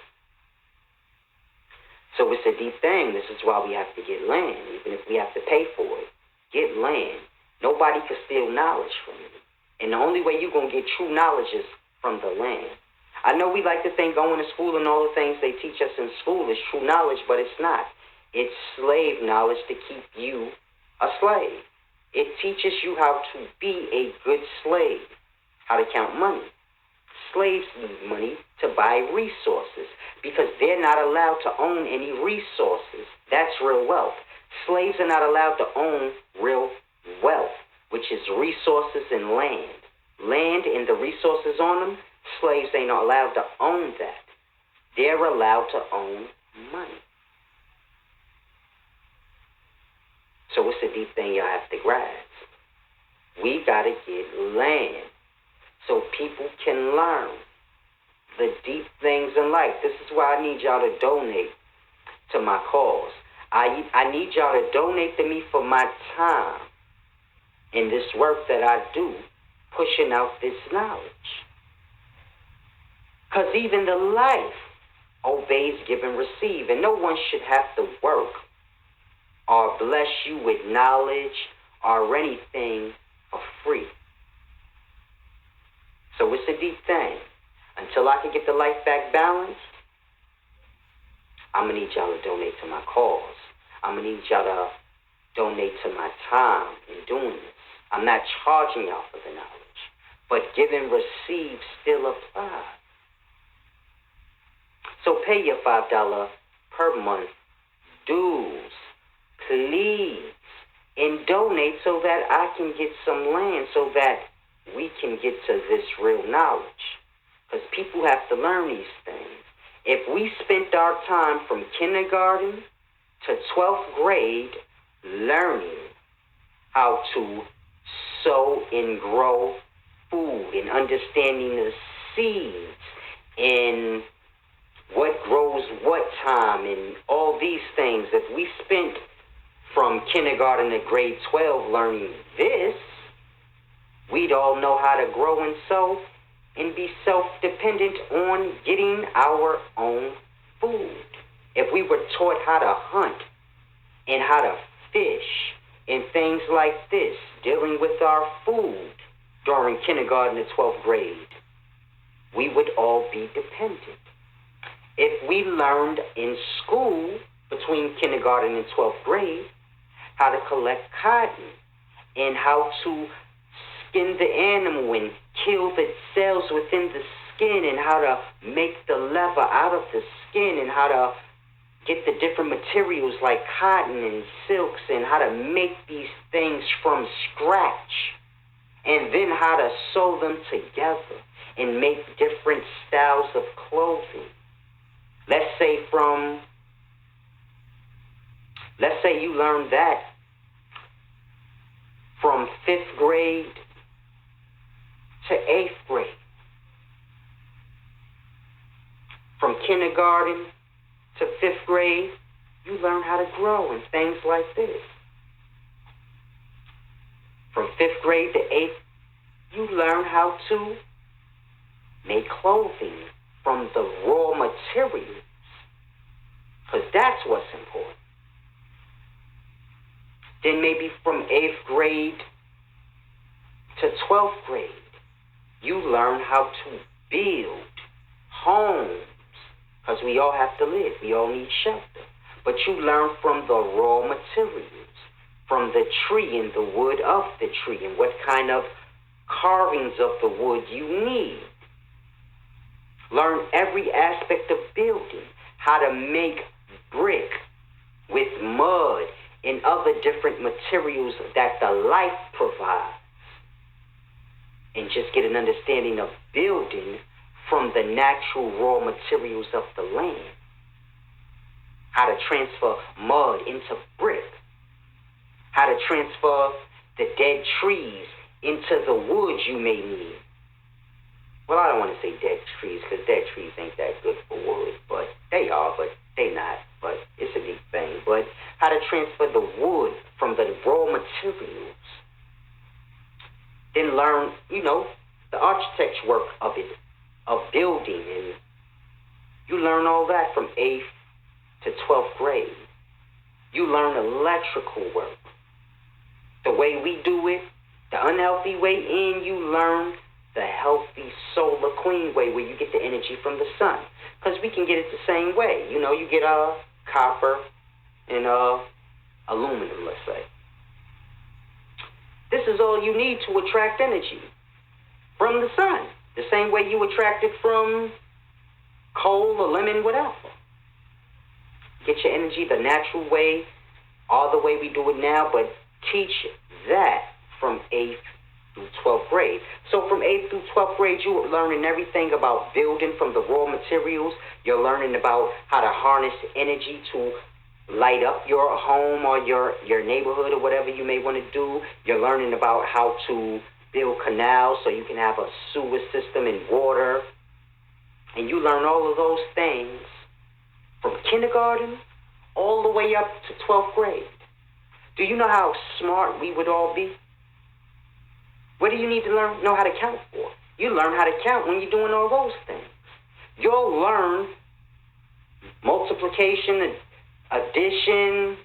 So it's a deep thing. This is why we have to get land, even if we have to pay for it. Get land. Nobody can steal knowledge from you. And the only way you're going to get true knowledge is from the land. I know we like to think going to school and all the things they teach us in school is true knowledge, but it's not. It's slave knowledge to keep you a slave. It teaches you how to be a good slave, how to count money. Slaves need money to buy resources because they're not allowed to own any resources. That's real wealth. Slaves are not allowed to own real wealth, which is resources and land. Land and the resources on them, slaves ain't allowed to own that. They're allowed to own money. So it's a deep thing y'all have to grasp. We got to get land so people can learn the deep things in life. This is why I need y'all to donate to my cause. I need y'all to donate to me for my time in this work that I do, pushing out this knowledge. Because even the life obeys, give, and receive. And no one should have to work or bless you with knowledge or anything for free. So it's a deep thing. Until I can get the life back balanced, I'm going to need y'all to donate to my cause. I'm going to need y'all to donate to my time in doing this. I'm not charging y'all for the knowledge, but give and receive still applies. So pay your $5 per month dues, please, and donate so that I can get some land so that we can get to this real knowledge. Because people have to learn these things. If we spent our time from kindergarten to 12th grade learning how to sow and grow food and understanding the seeds and what grows what time and all these things, if we spent from kindergarten to grade 12 learning this, we'd all know how to grow and sow and be self-dependent on getting our own food. If we were taught how to hunt and how to fish and things like this, dealing with our food during kindergarten to 12th grade, we would all be dependent. If we learned in school between kindergarten and 12th grade how to collect cotton and how to skin the animal and kill the cells within the skin and how to make the leather out of the skin and how to get the different materials like cotton and silks and how to make these things from scratch and then how to sew them together and make different styles of clothing. Let's say from Let's say you learned that from 5th grade to 8th grade. From kindergarten to 5th grade, you learn how to grow and things like this. From 5th grade to 8th, you learn how to make clothing from the raw materials, because that's what's important. Then maybe from 8th grade to 12th grade, you learn how to build homes, because we all have to live. We all need shelter. But you learn from the raw materials, from the tree and the wood of the tree, and what kind of carvings of the wood you need. Learn every aspect of building, how to make brick with mud and other different materials that the life provides. And just get an understanding of building from the natural raw materials of the land. How to transfer mud into brick. How to transfer the dead trees into the wood you may need. Well, I don't want to say dead trees, because dead trees ain't that good for wood, but they are, but they not. But it's a neat thing. But how to transfer the wood from the raw materials. Then learn, the architecture work of it, of building, and you learn all that from 8th to 12th grade. You learn electrical work. The way we do it, the unhealthy way in, you learn the healthy, solar, clean way where you get the energy from the sun. Because we can get it the same way. You get copper and aluminum, let's say. This is all you need to attract energy from the sun. The same way you attract it from coal or lemon, whatever. Get your energy the natural way, all the way we do it now, but teach that from 8th through 12th grade. So from 8th through 12th grade, you are learning everything about building from the raw materials. You're learning about how to harness energy to light up your home or your neighborhood or whatever you may want to do. You're learning about how to build canals so you can have a sewer system and water. And you learn all of those things from kindergarten all the way up to 12th grade. Do you know how smart we would all be? What do you need to know how to count for? You learn how to count when you're doing all those things. You'll learn multiplication, addition,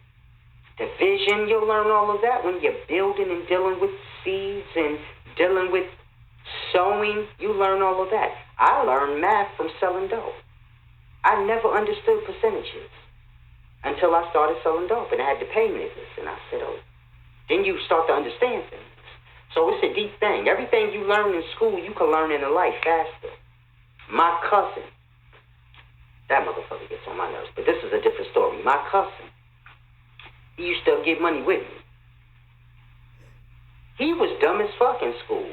division. You'll learn all of that when you're building and dealing with seeds and dealing with sowing. You learn all of that. I learned math from selling dope. I never understood percentages until I started selling dope, and I had to pay niggas. And I said, oh, then you start to understand things. So it's a deep thing. Everything you learn in school, you can learn in life faster. My cousin, that motherfucker gets on my nerves, but this is a different story. My cousin, he used to get money with me. He was dumb as fuck in school,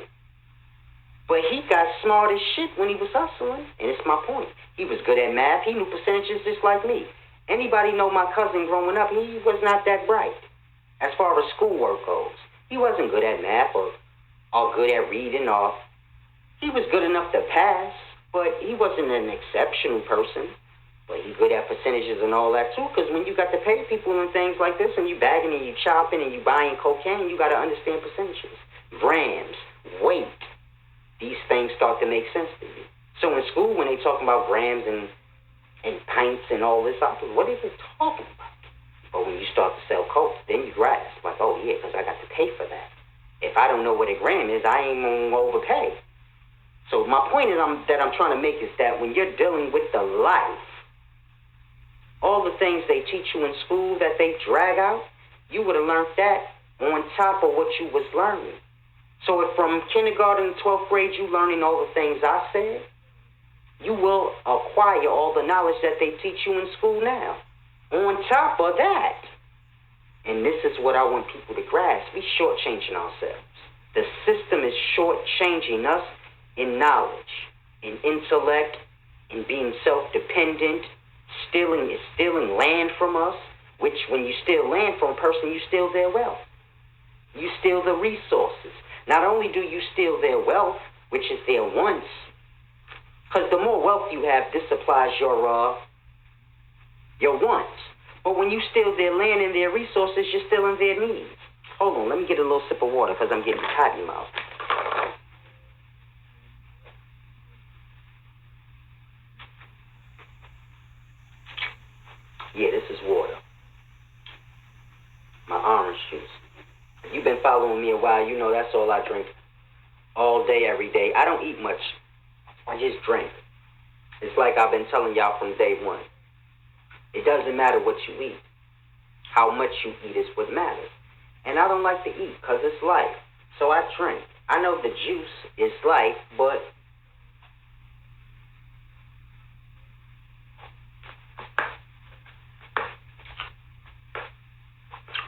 but he got smart as shit when he was hustling, and it's my point. He was good at math. He knew percentages just like me. Anybody know my cousin growing up, he was not that bright as far as schoolwork goes. He wasn't good at math or good at reading, or he was good enough to pass, but he wasn't an exceptional person. But he's good at percentages and all that too, because when you got to pay people and things like this, and you bagging and you chopping and you buying cocaine, you got to understand percentages, grams, weight. These things start to make sense to you. So in school, when they talking about grams and pints and all this, I thought, what is it talking about? But when you start to sell coke, then you grasp, like, oh yeah, because I got to pay for that. If I don't know what a gram is, I ain't going to overpay. So my point that I'm trying to make is that when you're dealing with the life, all the things they teach you in school that they drag out, you would have learned that on top of what you was learning. So if from kindergarten to 12th grade you learning all the things I said, you will acquire all the knowledge that they teach you in school now. On top of that, and this is what I want people to grasp, we shortchanging ourselves. The system is shortchanging us in knowledge, in intellect, in being self-dependent, stealing land from us, which when you steal land from a person, you steal their wealth. You steal the resources. Not only do you steal their wealth, which is their wants, because the more wealth you have, this supplies your wants. But when you steal their land and their resources, you're stealing their needs. Hold on, let me get a little sip of water because I'm getting cotton mouth. Yeah, this is water. My orange juice. If you've been following me a while, you know that's all I drink all day, every day. I don't eat much. I just drink. It's like I've been telling y'all from day one. It doesn't matter what you eat. How much you eat is what matters. And I don't like to eat because it's life. So I drink. I know the juice is life, but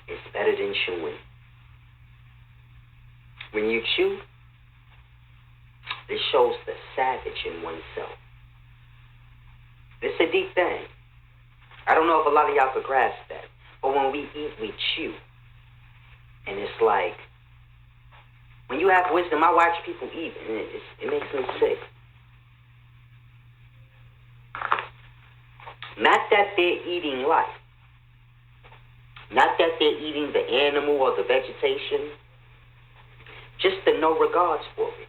it's better than chewing. When you chew, it shows the savage in oneself. It's a deep thing. I don't know if a lot of y'all could grasp that. But when we eat, we chew. And it's like, when you have wisdom, I watch people eat, and it makes me sick. Not that they're eating life. Not that they're eating the animal or the vegetation. Just the no regards for it.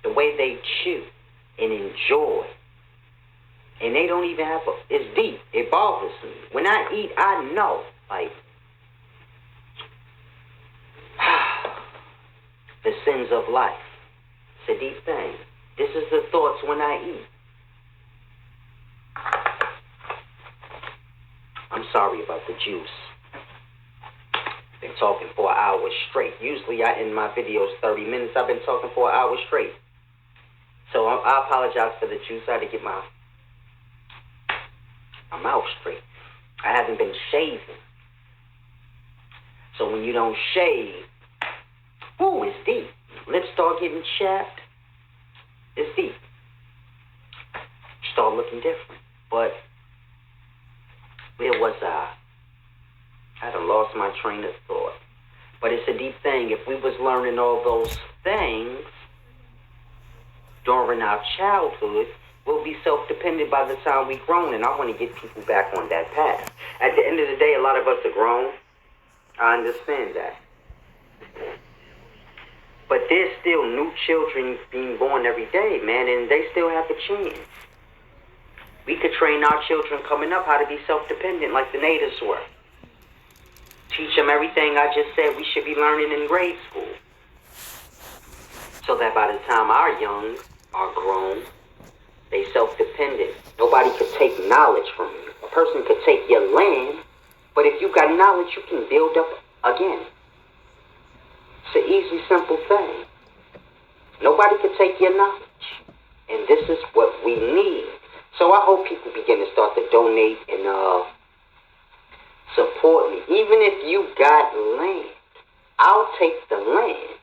The way they chew and enjoy. And they don't even have it's deep. It bothers me. When I eat, I know, like, the sins of life. It's a deep thing. This is the thoughts when I eat. I'm sorry about the juice. Been talking for an hour straight. Usually I end my videos 30 minutes. I've been talking for an hour straight. So I apologize for the juice. I had to get my mouth straight. I haven't been shaving. So when you don't shave, ooh, it's deep. Lips start getting chapped. It's deep. You start looking different. But where was I? I done lost my train of thought. But it's a deep thing. If we was learning all those things during our childhood, we'll be self-dependent by the time we grown, and I want to get people back on that path. At the end of the day, a lot of us are grown. I understand that. But there's still new children being born every day, man, and they still have a chance. We could train our children coming up how to be self-dependent like the natives were. Teach them everything I just said we should be learning in grade school. So that by the time our young are grown, they self-dependent. Nobody could take knowledge from you. A person could take your land, but if you got knowledge, you can build up again. It's an easy, simple thing. Nobody could take your knowledge. And this is what we need. So I hope people begin to start to donate and support me. Even if you got land, I'll take the land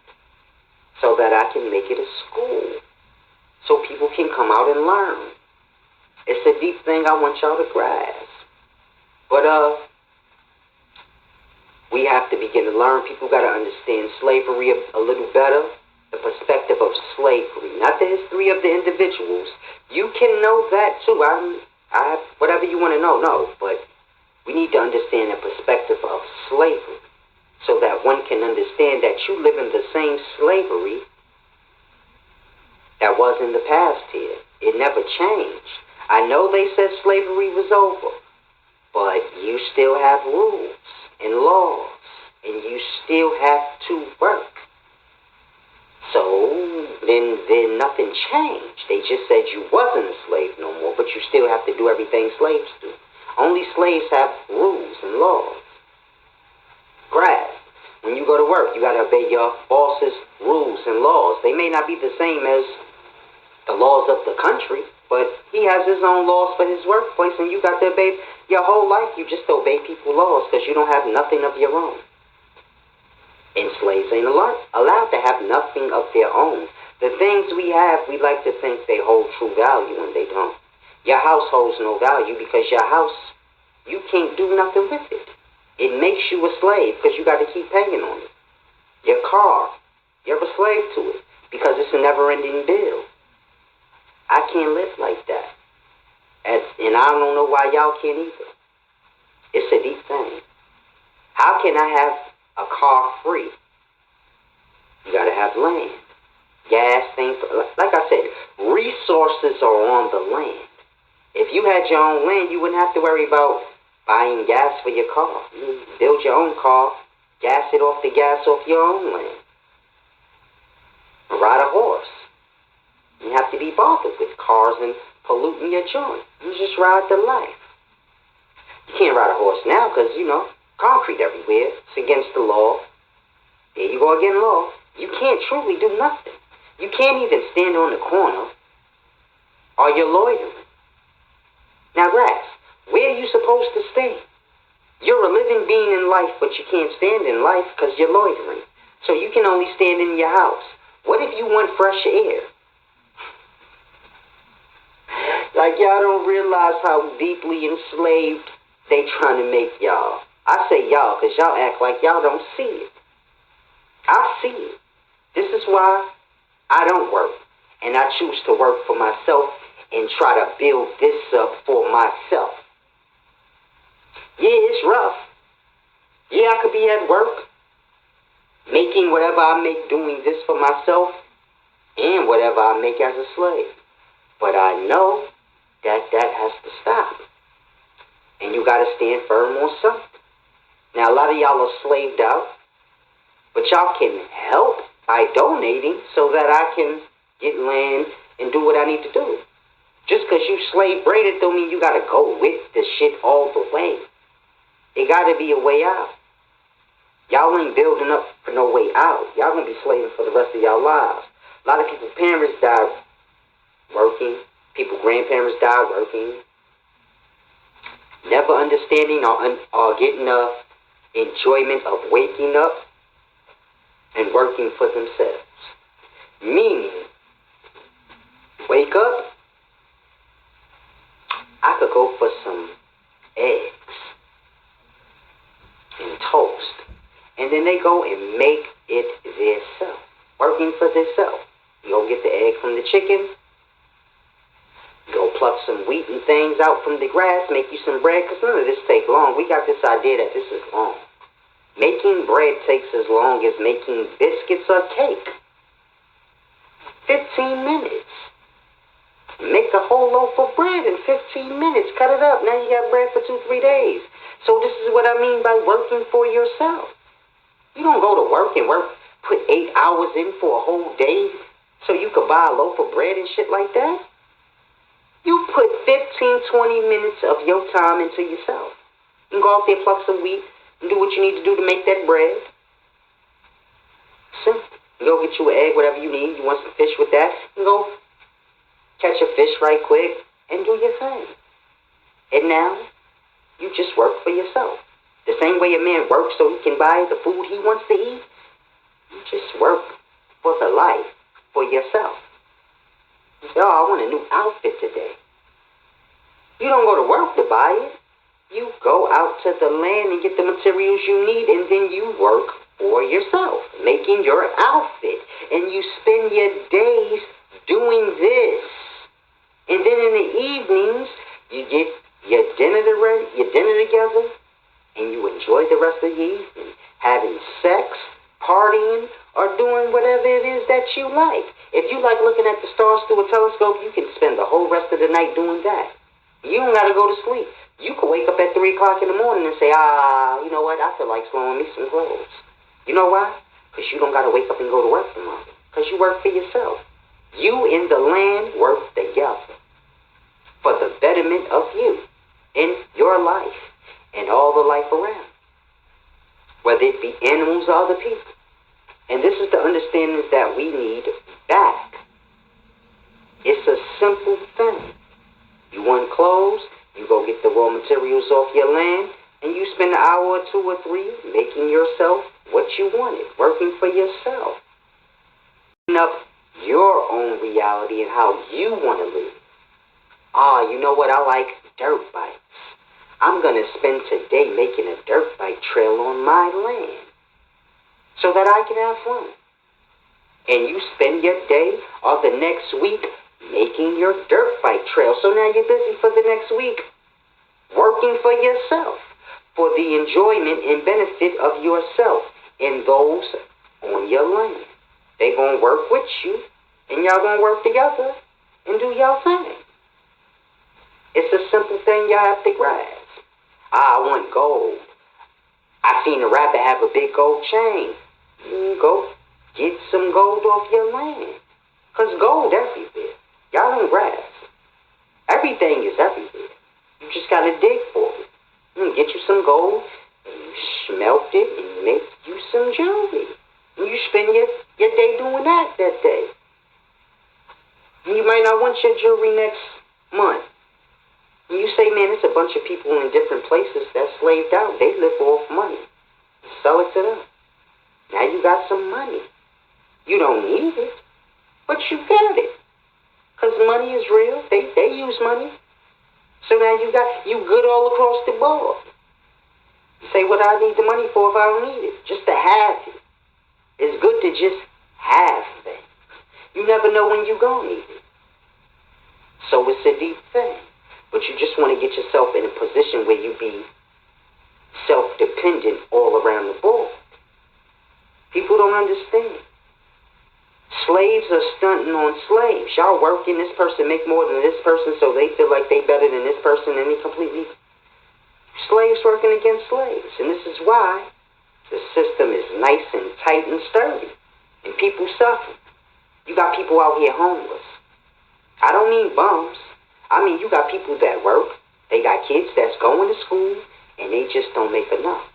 so that I can make it a school. So people can come out and learn. It's a deep thing I want y'all to grasp. But we have to begin to learn. People got to understand slavery a little better. The perspective of slavery, not the history of the individuals. You can know that too. I whatever you want to know, but we need to understand the perspective of slavery so that one can understand that you live in the same slavery that was in the past here. It never changed. I know they said slavery was over, but you still have rules and laws, and you still have to work. So then nothing changed. They just said you wasn't a slave no more, but you still have to do everything slaves do. Only slaves have rules and laws. Grasp. When you go to work, you got to obey your boss's rules and laws. They may not be the same as the laws of the country, but he has his own laws for his workplace, and you got to obey your whole life. You just obey people's laws because you don't have nothing of your own. And slaves ain't allowed to have nothing of their own. The things we have, we like to think they hold true value, and they don't. Your house holds no value because your house, you can't do nothing with it. It makes you a slave because you got to keep paying on it. Your car, you're a slave to it because it's a never-ending bill. I can't live like that. And I don't know why y'all can't either. It's a deep thing. How can I have a car free? You got to have land. Gas, things. Like I said, resources are on the land. If you had your own land, you wouldn't have to worry about buying gas for your car. You build your own car, gas it off the gas off your own land. Ride a horse. You have to be bothered with cars and polluting your joint. You just ride the life. You can't ride a horse now because, concrete everywhere. It's against the law. There you go again, law. You can't truly do nothing. You can't even stand on the corner or you're loitering. Now, grass, where are you supposed to stand? You're a living being in life, but you can't stand in life because you're loitering. So you can only stand in your house. What if you want fresh air? Like, y'all don't realize how deeply enslaved they trying to make y'all. I say y'all because y'all act like y'all don't see it. I see it. This is why I don't work. And I choose to work for myself and try to build this up for myself. Yeah, it's rough. Yeah, I could be at work, making whatever I make doing this for myself and whatever I make as a slave. But I know that has to stop. And you got to stand firm on something. Now, a lot of y'all are slaved out, but y'all can help by donating so that I can get land and do what I need to do. Just because you slave braided don't mean you got to go with the shit all the way. It got to be a way out. Y'all ain't building up for no way out. Y'all going to be slaving for the rest of y'all lives. A lot of people's parents die working. People's grandparents die working. Never understanding or getting the enjoyment of waking up and working for themselves. Meaning, wake up, I could go for some eggs and toast. And then they go and make it theirself. Working for theirself. You go get the egg from the chicken. Go pluck some wheat and things out from the grass. Make you some bread. Because none of this takes long. We got this idea that this is long. Making bread takes as long as making biscuits or cake. 15 minutes. Make a whole loaf of bread in 15 minutes. Cut it up. Now you got bread for 2-3 days. So this is what I mean by working for yourself. You don't go to work and put 8 hours in for a whole day so you could buy a loaf of bread and shit like that. You put 15-20 minutes of your time into yourself. You can go out there, pluck some wheat, and do what you need to do to make that bread. Simple. You go get you an egg, whatever you need. You want some fish with that, you go catch a fish right quick and do your thing. And now, you just work for yourself. The same way a man works so he can buy the food he wants to eat, you just work for the life, for yourself. You say, I want a new outfit today. You don't go to work to buy it. You go out to the land and get the materials you need, and then you work for yourself, making your outfit. And you spend your days doing this. And then in the evenings, you get your dinner together, and you enjoy the rest of the evening, having sex, partying, or doing whatever it is that you like. If you like looking at the stars through a telescope, you can spend the whole rest of the night doing that. You don't got to go to sleep. You can wake up at 3 o'clock in the morning and say, you know what, I feel like sewing me some clothes. You know why? Because you don't got to wake up and go to work tomorrow. Because you work for yourself. You and the land work together for the betterment of you in your life and all the life around, whether it be animals or other people. And this is the understanding that we need back. It's a simple thing. You want clothes, you go get the raw materials off your land, and you spend an hour or 2 or 3 making yourself what you wanted, working for yourself. Up your own reality and how you want to live. You know what? I like dirt bikes. I'm going to spend today making a dirt bike trail on my land so that I can have fun. And you spend your day or the next week making your dirt bike trail. So now you're busy for the next week working for yourself, for the enjoyment and benefit of yourself and those on your land. They going to work with you, and y'all going to work together and do y'all thing. It's a simple thing y'all have to grasp. I want gold. I seen a rapper have a big gold chain. Go get some gold off your land. Because gold everywhere. Y'all don't grasp. Everything is everywhere. You just got to dig for it. Get you some gold, and you smelt it, and make you some jewelry. And you spend your day doing that day. And you might not want your jewelry next month. And you say, man, it's a bunch of people in different places that's slaved out. They live off money. Sell it to them. Now you got some money. You don't need it, but you got it. Because money is real. They use money. So now you good all across the board. You say, what I need the money for if I don't need it? Just to have it. It's good to just have things. You never know when you're going to need it. So it's a deep thing. But you just want to get yourself in a position where you be self-dependent all around the board. People don't understand. Slaves are stunting on slaves. Y'all working, this person make more than this person, so they feel like they better than this person, and they completely slaves working against slaves. And this is why the system is nice and tight and sturdy, and people suffer. You got people out here homeless. I don't mean bums. I mean you got people that work. They got kids that's going to school, and they just don't make enough.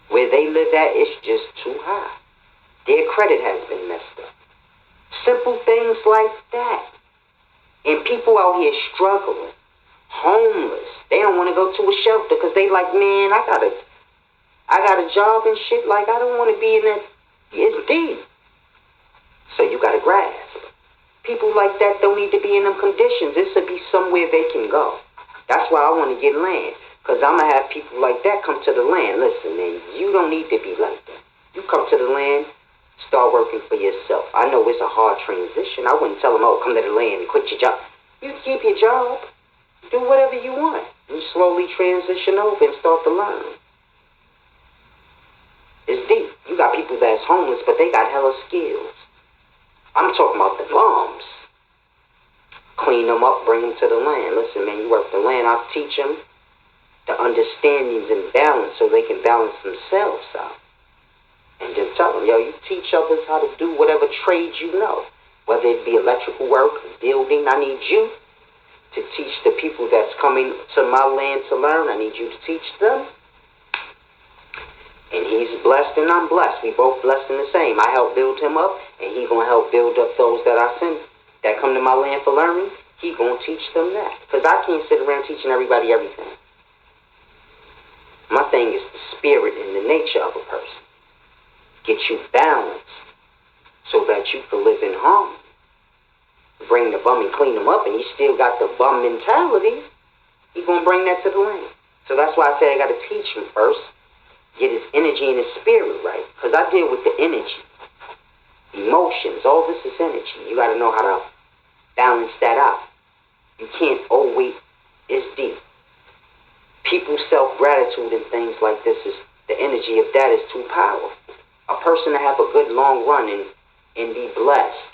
Where they live at, it's just too high. Their credit has been messed up. Simple things like that. And people out here struggling, homeless. They don't want to go to a shelter because they like, man, I got a job and shit. Like, I don't want to be in that. It's deep. So you got to grasp. People like that don't need to be in them conditions. This would be somewhere they can go. That's why I want to get land. Because I'm going to have people like that come to the land. Listen, man, you don't need to be like that. You come to the land. Start working for yourself. I know it's a hard transition. I wouldn't tell them, oh, come to the land and quit your job. You keep your job. Do whatever you want. You slowly transition over and start to learn. It's deep. You got people that's homeless, but they got hella skills. I'm talking about the bums. Clean them up, bring them to the land. Listen, man, you work the land. I'll teach them the understandings and balance so they can balance themselves out. And just tell them, yo, you teach others how to do whatever trade you know. Whether it be electrical work, building, I need you to teach the people that's coming to my land to learn. I need you to teach them. And he's blessed and I'm blessed. We both blessed in the same. I help build him up, and he's going to help build up those that I send that come to my land for learning. He's going to teach them that. Because I can't sit around teaching everybody everything. My thing is the spirit and the nature of a person. Get you balanced so that you can live in harmony. Bring the bum and clean him up, and he still got the bum mentality. He's going to bring that to the land. So that's why I say I got to teach him first. Get his energy and his spirit right. Because I deal with the energy. Emotions. All this is energy. You got to know how to balance that out. You can't always. It's deep. People's self-gratitude and things like this is, the energy of that is too powerful. A person to have a good long run and be blessed.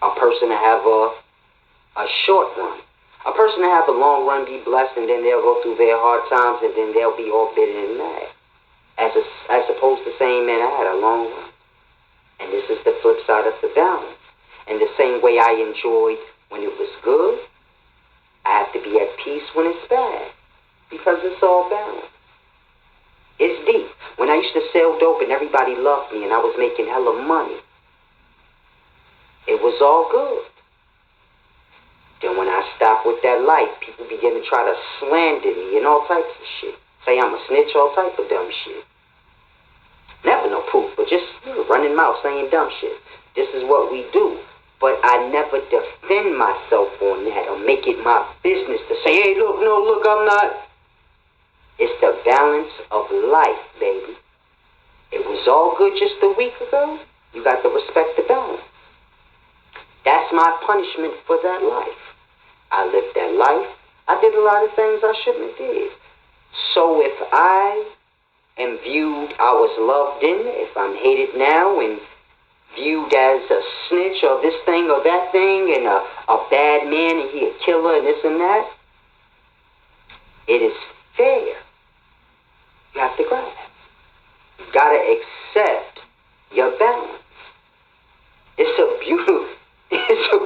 A person to have a short run. A person to have a long run, be blessed, and then they'll go through their hard times, and then they'll be all bitter and mad. As opposed to saying, man, I had a long run. And this is the flip side of the balance. And the same way I enjoyed when it was good, I have to be at peace when it's bad. Because it's all balanced. It's deep. When I used to sell dope and everybody loved me and I was making hella money, it was all good. Then when I stopped with that life, people began to try to slander me and all types of shit. Say I'm a snitch, all type of dumb shit. Never no proof, but just running mouth saying dumb shit. This is what we do. But I never defend myself on that or make it my business to say, hey, look, no, look, I'm not. It's the balance of life, baby. It was all good just a week ago. You got to respect the balance. That's my punishment for that life. I lived that life. I did a lot of things I shouldn't have did. So if I am viewed, I was loved in, if I'm hated now and viewed as a snitch or this thing or that thing and a bad man and he a killer and this and that, it is fair. You have to grasp. You gotta accept your balance. It's a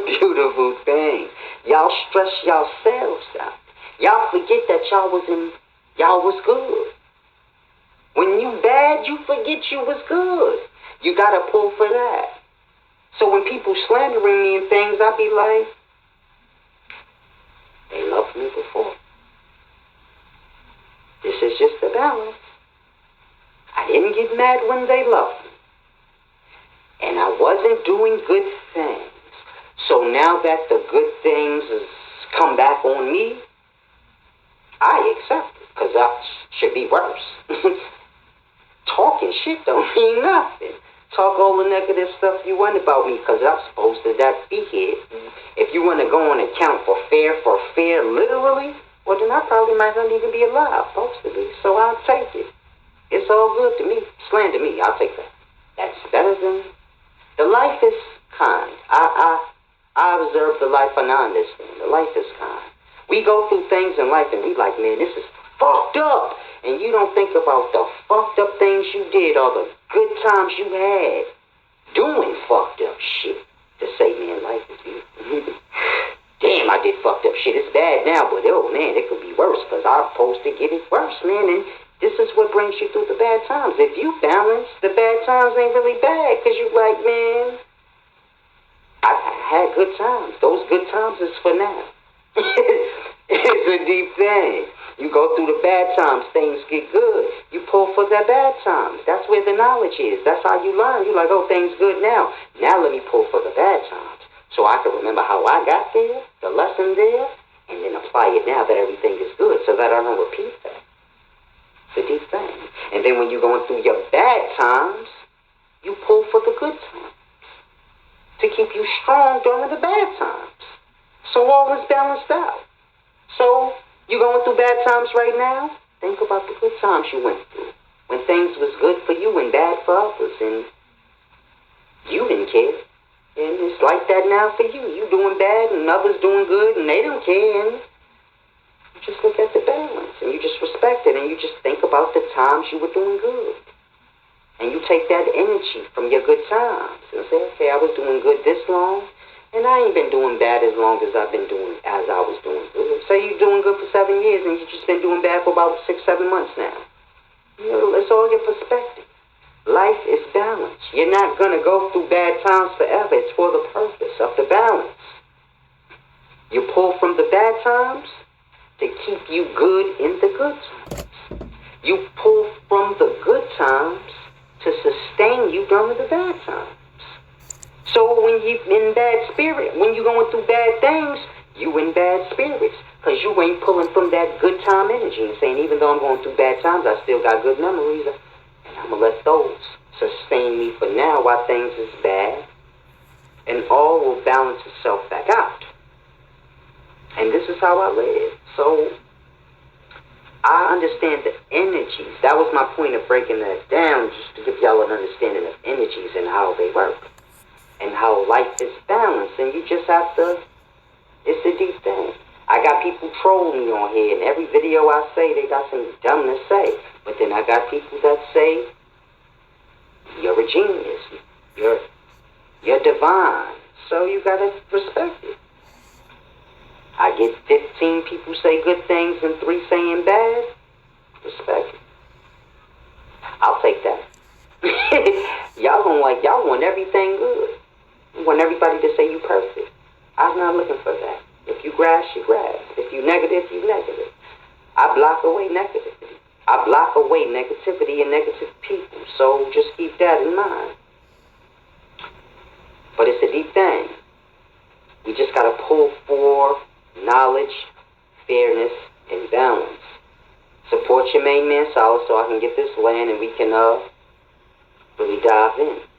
beautiful thing. Y'all stress yourselves out. Y'all forget that y'all was good. When you bad, you forget you was good. You gotta pull for that. So when people slandering me and things, I be like, they loved me before. This is just the balance. I didn't get mad when they loved me. And I wasn't doing good things. So now that the good things has come back on me, I accept it, because that should be worse. Talking shit don't mean nothing. Talk all the negative stuff you want about me, because I'm supposed to be here. If you want to go on account for fear, literally, well, then I probably might not even be alive, supposed to be. So I'll take it. It's all good to me. Slander me, I'll take that. That's better than... The life is kind. I observe the life and I understand. The life is kind. We go through things in life and we like, man, this is fucked up. And you don't think about the fucked up things you did or the good times you had doing fucked up shit to say, man, life is beautiful. Damn, I did fucked up shit. It's bad now, but oh man, it could be worse because I'm supposed to get it worse, man. And this is what brings you through the bad times. If you balance, the bad times ain't really bad because you like, man, I had good times. Those good times is for now. It's a deep thing. You go through the bad times, things get good. You pull for the bad times. That's where the knowledge is. That's how you learn. You're like, oh, things good now. Now let me pull for the bad times. So I can remember how I got there, the lesson there, and then apply it now that everything is good so that I don't repeat that. It's a deep thing. And then when you're going through your bad times, you pull for the good times to keep you strong during the bad times. So all is balanced out. So you going through bad times right now? Think about the good times you went through. When things was good for you and bad for others, and you didn't care. And it's like that now for you. You doing bad and others doing good and they don't care. And you just look at the balance and you just respect it and you just think about the times you were doing good. And you take that energy from your good times and say, okay, I was doing good this long and I ain't been doing bad as long as I've been doing as I was doing good. Say you're doing good for 7 years and you just been doing bad for about 6, 7 months now. You know, it's all your perspective. Life is balance. You're not going to go through bad times forever. It's for the purpose of the balance. You pull from the bad times to keep you good in the good times. You pull from the good times to sustain you during the bad times. So when you're in bad spirit, when you're going through bad things, you in bad spirits. Because you ain't pulling from that good time energy and saying, even though I'm going through bad times, I still got good memories. I'm going to let those sustain me for now while things is bad. And all will balance itself back out. And this is how I live. So I understand the energies. That was my point of breaking that down, just to give y'all an understanding of energies and how they work. And how life is balanced. And you just have to, it's a deep thing. I got people trolling me on here, and every video I say, they got something dumb to say. But then I got people that say, you're a genius. You're divine. So you got to respect it. I get 15 people say good things and 3 saying bad. Respect it. I'll take that. Y'all want everything good. You want everybody to say you perfect. I'm not looking for that. If you grass, you grass. If you negative, you negative. I block away negativity. I block away negativity and negative people. So just keep that in mind. But it's a deep thing. article for knowledge, fairness, and balance. Support your main man Solid so I can get this land and we can really dive in.